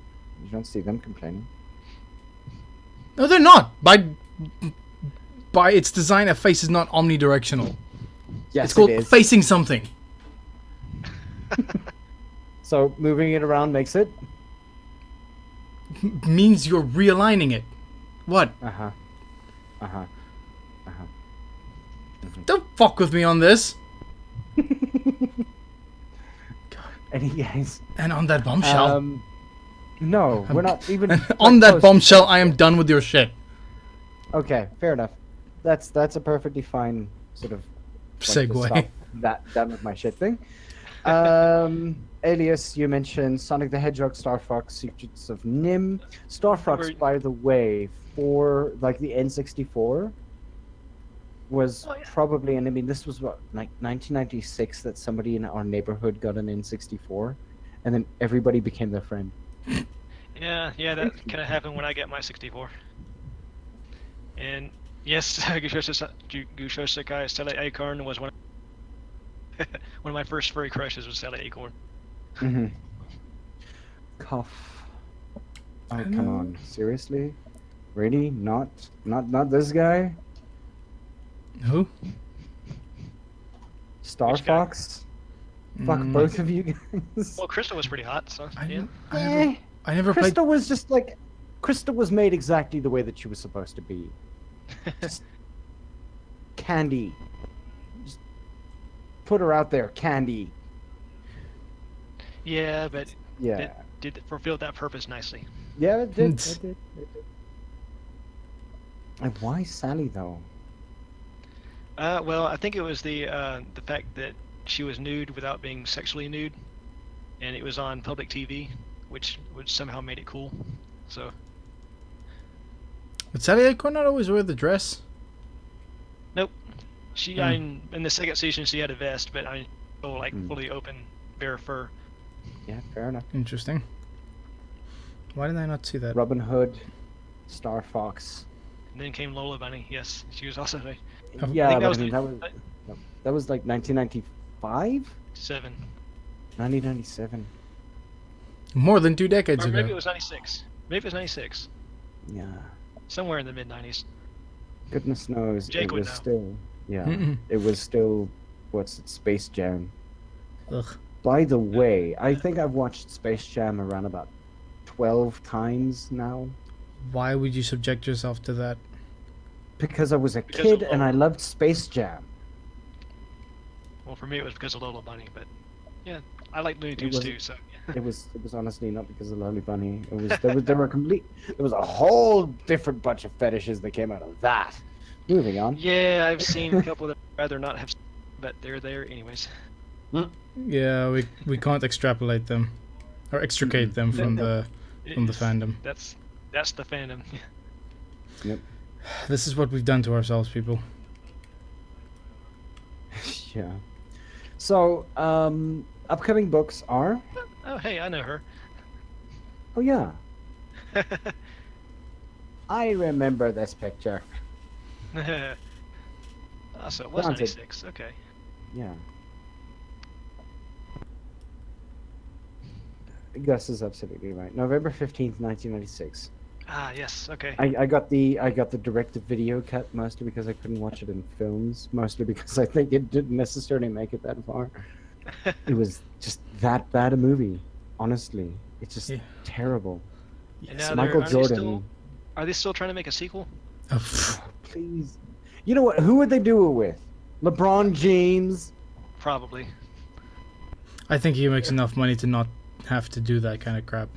You don't see them complaining. No, they're not! By its design, a face is not omnidirectional. Yes, It's called it is. facing something. So moving it around makes it? Means you're realigning it. What? Uh-huh. Don't fuck with me on this. Anyways. And on that bombshell. No, we're not even... On that close. bombshell, I am done with your shit. Okay, fair enough. That's a perfectly fine sort of... Segue. That done with my shit thing. Aelius, you mentioned Sonic the Hedgehog, Star Fox, Secrets of Nim. Star Fox, by the way, for like the N64 was probably, and I mean this was what, like 1996 that somebody in our neighborhood got an N64, and then everybody became their friend. Yeah, that kind of happened when I got my 64. And yes, Gusho Sakai Stella Acorn was one of my first furry crushes was Stella Acorn. Mm-hmm. Cough. Oh, come on. Seriously? Really? Not this guy? Who? Star Which guy? Fox? Fuck both of you guys. Well, Crystal was pretty hot, so yeah. I never played. Crystal was just like... Crystal was made exactly the way that she was supposed to be. Just candy. Just put her out there, candy. Yeah, but Yeah. it did fulfill that purpose nicely. Yeah, it did. It did. It did. And why Sally though? Well, I think it was the fact that she was nude without being sexually nude, and it was on public TV, which somehow made it cool. So But Sally could not always wear the dress. nope. She in the second season she had a vest, but fully open bare fur. Yeah, fair enough. Interesting. Why did I not see that? Robin Hood, Star Fox. And then came Lola Bunny. Yes, she was also like Yeah, that but was I mean, that was like 1995, 7, 1997. More than 2 decades or ago. maybe it was 96. Maybe it was 96. Yeah. Somewhere in the mid 90s. Goodness knows Jake it would was know. still. Yeah. Mm-mm. It was still. What's it? Space Jam. Ugh. By the way, I think I've watched Space Jam around about 12 times now. Why would you subject yourself to that? Because I was a Because kid of and I Lola. loved Space Jam. Well, for me it was because of Lola Bunny, but yeah, I like Looney Tunes wasn't- too. So It was honestly not because of Lovely Bunny. It was there was a whole different bunch of fetishes that came out of that. Moving on. yeah, I've seen a couple that I'd rather not have, but they're there anyways. Yeah, we can't extrapolate them or extricate them from the It's- fandom. That's the fandom. Yep. This is what we've done to ourselves, people. Yeah. So, upcoming books are. Oh, hey, I know her. Oh yeah, I remember this picture. So it was Granted. 96. Okay. Yeah. Gus is absolutely right. November 15th, 1996. Ah, yes. Okay. I got the direct-to-video cut mostly because I couldn't watch it in films, mostly because I think it didn't necessarily make it that far. It was just that bad a movie, honestly. It's just Yeah. terrible. And now Michael are Jordan. Are they still trying to make a sequel? Oh, pff. Please. You know what? Who would they do it with? LeBron James? Probably. I think he makes enough money to not have to do that kind of crap.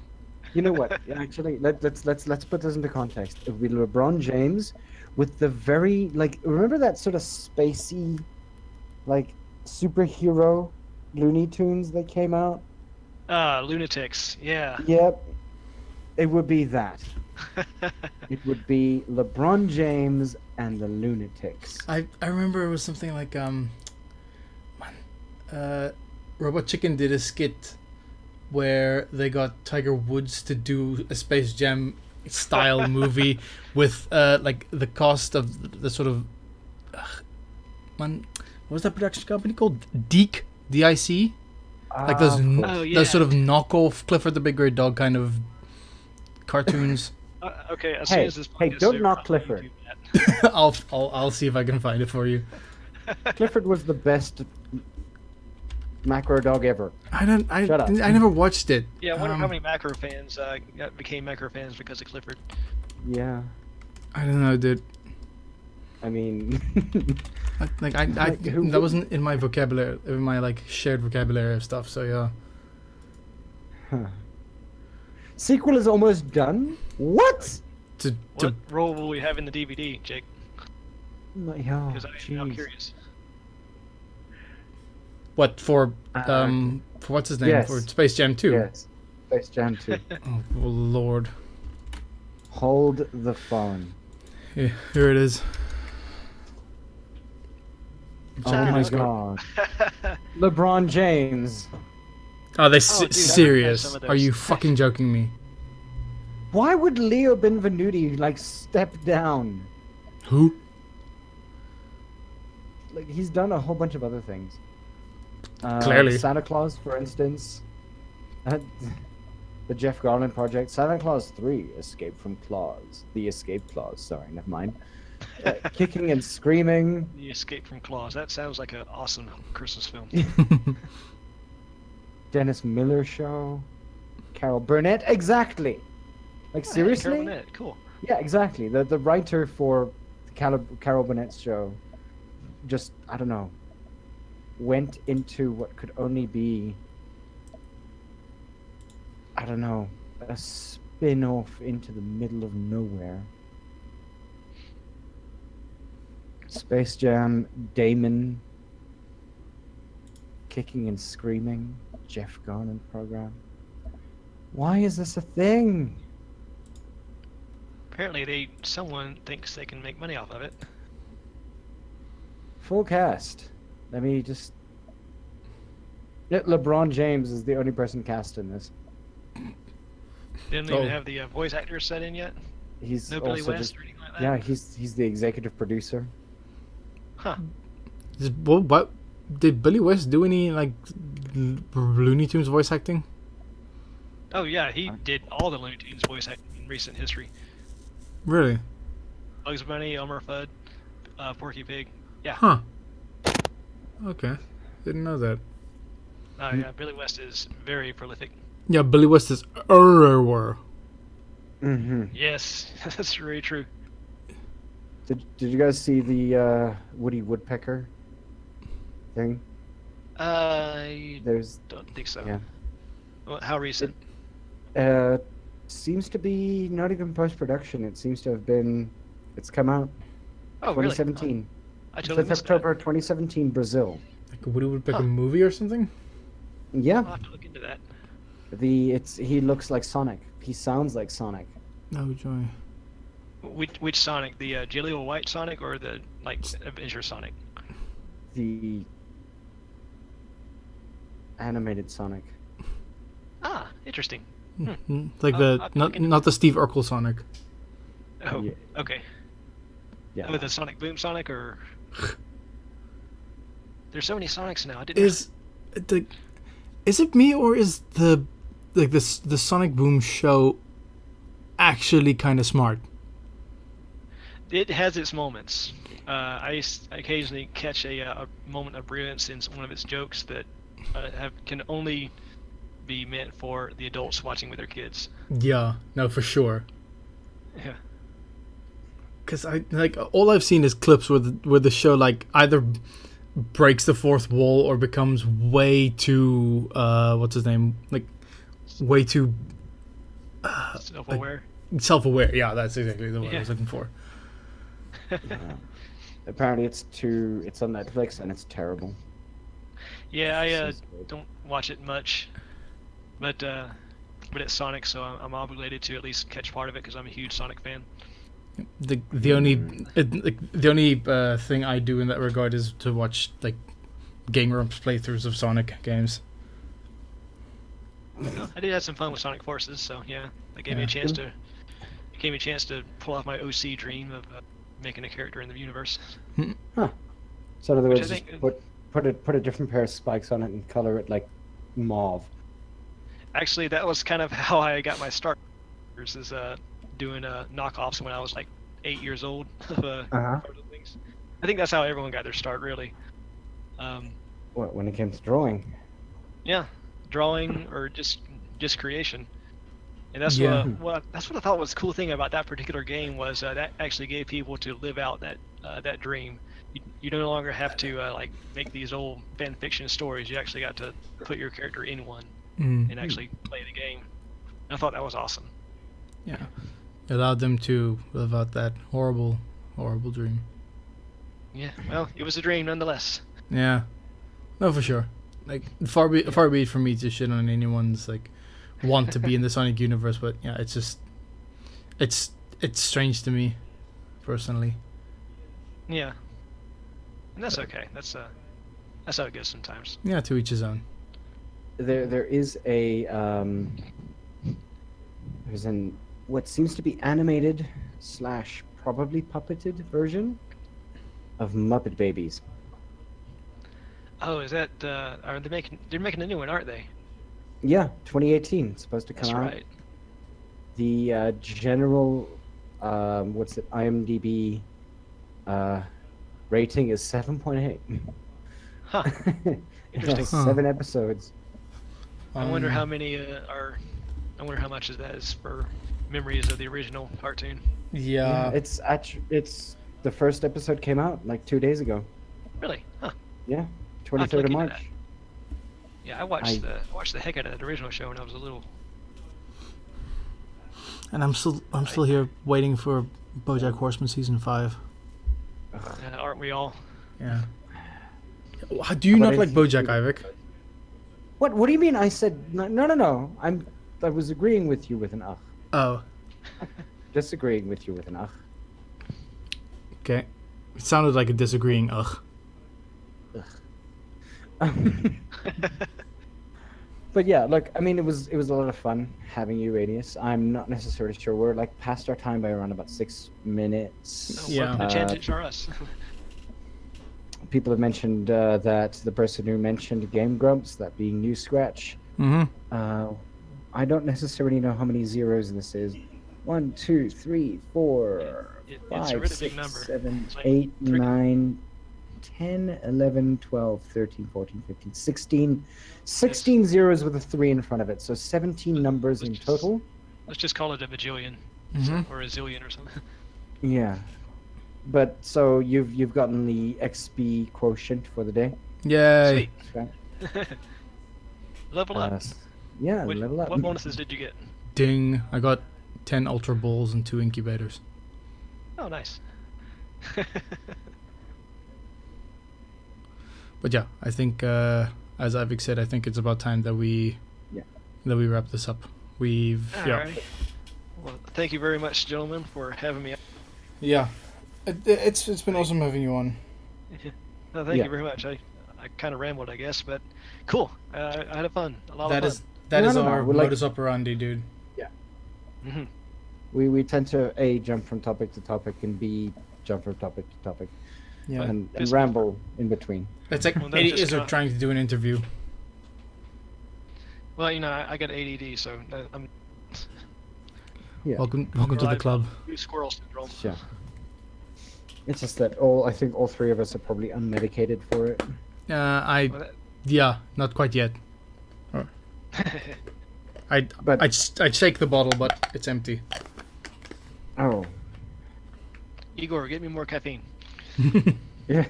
You know what? Actually, let's put this into context. It would be LeBron James with the very remember that sort of spacey, superhero Looney Tunes that came out? Lunatics. Yeah. Yep. It would be that. It would be LeBron James and the Lunatics. I remember it was something like Robot Chicken did a skit where they got Tiger Woods to do a Space Jam style movie with the cost of the sort of what was that production company called? DIC, DIC? Like those Oh, yeah. those sort of knockoff Clifford the Big Red Dog kind of cartoons. Okay. As Hey, soon as this hey, podcast don't is knock over, Clifford. I'll do I'll see if I can find it for you. Clifford was the best macro dog ever. Shut up. I never watched it. Yeah, I wonder how many macro fans became macro fans because of Clifford. Yeah. I don't know, dude. I mean, That wasn't in my vocabulary, in my shared vocabulary of stuff. So yeah. sequel is almost done. What? What role will we have in the DVD, Jake? Yeah, Because I'm now curious. What for what's his name yes. for Space Jam 2? Yes. Space Jam 2. Oh Lord. Hold the phone. Yeah, here it is. Oh my Check it god. LeBron James. Are they dude, I recognize serious? some of Are those. you fucking joking me? Why would Leo Benvenuti step down? Who? He's done a whole bunch of other things. Clearly. Santa Claus, for instance. Uh, the Jeff Garlin project, Santa Claus 3, Escape from Claus. The Escape Clause, sorry, never mind. Kicking and screaming. The Escape from Claus. That sounds like an awesome Christmas film. Dennis Miller Show. Carol Burnett, exactly. Like, Oh, hey, seriously? Carol Burnett, cool. Yeah, exactly. The writer for the Carol Burnett show just, I don't know, went into what could only be, I don't know, a spin-off into the middle of nowhere. Space Jam, Damon, Kicking and Screaming, Jeff Garlin program. Why is this a thing? Apparently, someone thinks they can make money off of it. Full cast. Let me just... LeBron James is the only person cast in this. Didn't even have the voice actors set in yet. He's No Billy also West just, or anything like that. yeah, he's the executive producer. Huh. What did Billy West do any like Looney Tunes voice acting? Oh yeah, he did all the Looney Tunes voice acting in recent history. Really? Bugs Bunny, Elmer Fudd, Porky Pig. Yeah. Huh. Okay. Didn't know that. Oh yeah, Billy West is very prolific. Yeah, Billy West is everywhere. Mm-hmm. Yes, that's very true. Did you guys see the Woody Woodpecker thing? I There's don't think so. yeah. Well, how recent? Seems to be not even post-production. It seems to have been. It's come out. Oh really? 2017. I totally 5th missed October 2017, Brazil. Like a Woody Woodpecker Huh. movie or something? that. Yeah. I'll have to look into that. He looks like Sonic. He sounds like Sonic. Oh joy. Which Sonic? The Jaleel White Sonic or the like Adventure Sonic? The animated Sonic. Ah, interesting. Like I'll look into not the Steve Urkel Sonic. Oh, Yeah. okay. Yeah. With the Sonic Boom Sonic or? There's so many Sonics now. I didn't. Is it me or is the Sonic Boom show actually kind of smart? It has its moments. I occasionally catch a moment of brilliance in one of its jokes that can only be meant for the adults watching with their kids. Yeah, no, for sure. Yeah. Because all I've seen is clips where the show like either breaks the fourth wall or becomes way too what's his name, like way too Self-aware. self-aware. Yeah, that's exactly the word I Yeah. was looking for. Apparently, it's on Netflix and it's terrible. Yeah, I Seems good. don't watch it much, but it's Sonic, so I'm obligated to at least catch part of it because I'm a huge Sonic fan. The only thing I do in that regard is to watch like Game Grumps playthroughs of Sonic games. I did have some fun with Sonic Forces, so yeah, that gave me a chance to pull off my OC dream of making a character in the universe. So in other Which I words, just think- put a different pair of spikes on it and color it like mauve. Actually, that was kind of how I got my start. Is doing knockoffs when I was like 8 years old of Uh-huh. part of things. I think that's how everyone got their start, really. What, when it came to drawing? Yeah, drawing or just creation. And that's Yeah. what I thought was the cool thing about that particular game was that actually gave people to live out that dream. You no longer have to like make these old fan fiction stories. You actually got to put your character in one and actually play the game. And I thought that was awesome. Yeah, it allowed them to live out that horrible dream. Yeah, well, it was a dream nonetheless. Yeah, no, for sure. Like far be it from me to shit on anyone's like want to be in the Sonic universe, but yeah, it's just it's strange to me personally. Yeah, and that's okay. That's how it goes sometimes. Yeah, to each his own. There is a there's an what seems to be animated / probably puppeted version of Muppet Babies. Oh, is that? Are they making? They're making a new one, aren't they? Yeah, 2018. It's supposed to come That's out. right. The general, IMDb rating is 7.8. Huh. It Interesting. has 7 episodes. I wonder how many are. I wonder how much of that is for memories of the original cartoon. Yeah. It's the first episode came out like 2 days ago. Really? Huh. Yeah, I'll have to 23rd look of into March. that. Yeah, I watched the heck out of that original show when I was a little. And I'm still here waiting for BoJack Horseman season 5. Aren't we all? Yeah. Do you How not about like anything- BoJack, Ivik? What do you mean? I said no. I was agreeing with you with an ugh. Oh, Disagreeing with you with an ugh. okay. It sounded like a disagreeing ugh. But yeah, look, I mean, it was a lot of fun having you, Aelius. I'm not necessarily sure. We're like past our time by around about 6 minutes. Yeah. What tangents are us? People have mentioned that the person who mentioned Game Grumps, that being you, Scratch. Mm-hmm. I don't necessarily know how many zeros this is. 1, 2, 3, 4, It's a 5, really big 6, number. 7, It's like 8, three- 9, 10, 11, 12, 13, 14, 15, 16 zeros with a 3 in front of it. So 17 numbers in total. Let's just call it a bajillion Mm-hmm. or a zillion or something. Yeah. But so you've gotten the XP quotient for the day. Yay. Sweet. Scratch. Level up. Yeah, level up. What bonuses did you get? Ding. I got 10 Ultra Balls and 2 Incubators. Oh, nice. But yeah, I think, as Ivik said, I think it's about time that we wrap this up. Alrighty. Well, thank you very much, gentlemen, for having me. Yeah. It's been awesome having you on. No, thank Yeah. you very much. I kind of rambled, I guess, but cool. I had fun. A lot That of is fun. No, our we're like- modus operandi, dude. Hmm. We tend to A, jump from topic to topic, and B, jump from topic to topic, Yeah. and Yes. ramble in between. It's like Well, that it just is got- trying to do an interview. Well, I got ADD, so I'm Yeah. Welcome to the Right. club. squirrel syndrome. Yeah. It's just that I think all 3 of us are probably unmedicated for it. Well, Not quite yet. But I'd shake the bottle, but it's empty. oh Igor, get me more caffeine. yeah.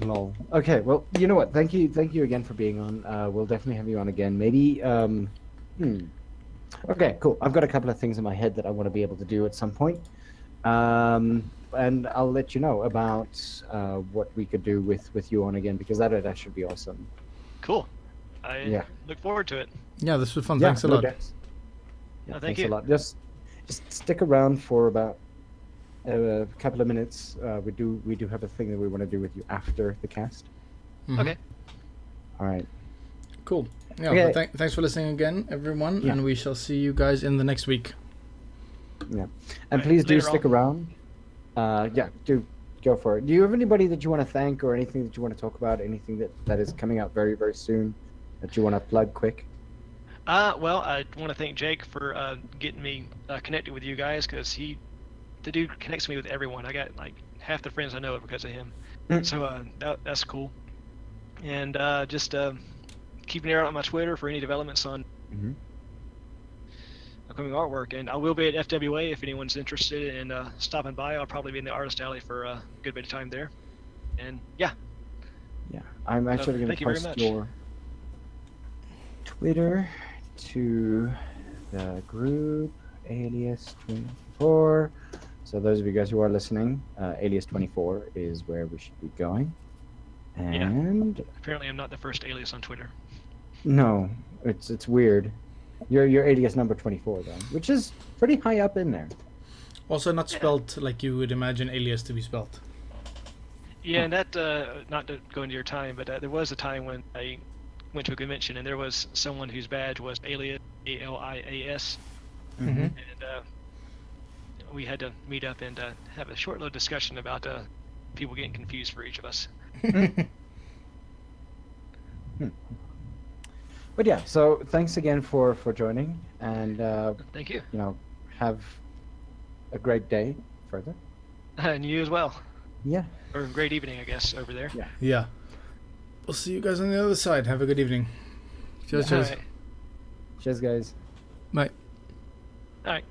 Lol. Okay, well, you know what? Thank you again for being on. We'll definitely have you on again. Maybe. Okay, cool. I've got a couple of things in my head that I want to be able to do at some point. And I'll let you know about what we could do with you on again, because that should be awesome. Cool. I Yeah. look forward to it. Yeah, this was fun. Yeah, Thanks a no lot. doubt. Yeah, Thank thanks you. a lot. Just stick around for about a couple of minutes. We do have a thing that we want to do with you after the cast. Mhm. Okay. All right. Cool. Yeah. Okay. But thanks for listening again, everyone, Yeah. and we shall see you guys in the next week. Yeah. And Right, please do later stick on. around. Yeah, do go for it. Do you have anybody that you want to thank, or anything that you want to talk about? Anything that is coming out very, very soon that you want to plug quick? Well, I want to thank Jake for getting me connected with you guys, because the dude connects me with everyone. I got like half the friends I know because of him. Mm. So that's cool. And just keep an ear out on my Twitter for any developments on Mhm. upcoming artwork. And I will be at FWA if anyone's interested in stopping by. I'll probably be in the artist alley for a good bit of time there. And yeah, Yeah, I'm actually going thank to you very post much. your Twitter to the group Aelius 24. So those of you guys who are listening, Aelius 24 is where we should be going. And apparently I'm not the first alias on Twitter. no, it's weird. You're Aelius number 24 though, which is pretty high up in there. Also, not spelled like you would imagine Aelius to be spelled. Yeah, and that, not to go into your time, but there was a time when I went to a convention and there was someone whose badge was Alias, ALIAS, Mm-hmm. and we had to meet up and have a short little discussion about people getting confused for each of us. But yeah, so thanks again for joining, and Thank you. Have a great day further. And you as well. Yeah. Or great evening, I guess, over there. Yeah. Yeah. We'll see you guys on the other side. Have a good evening. Cheers, cheers. All right. Cheers, guys. Bye. All right.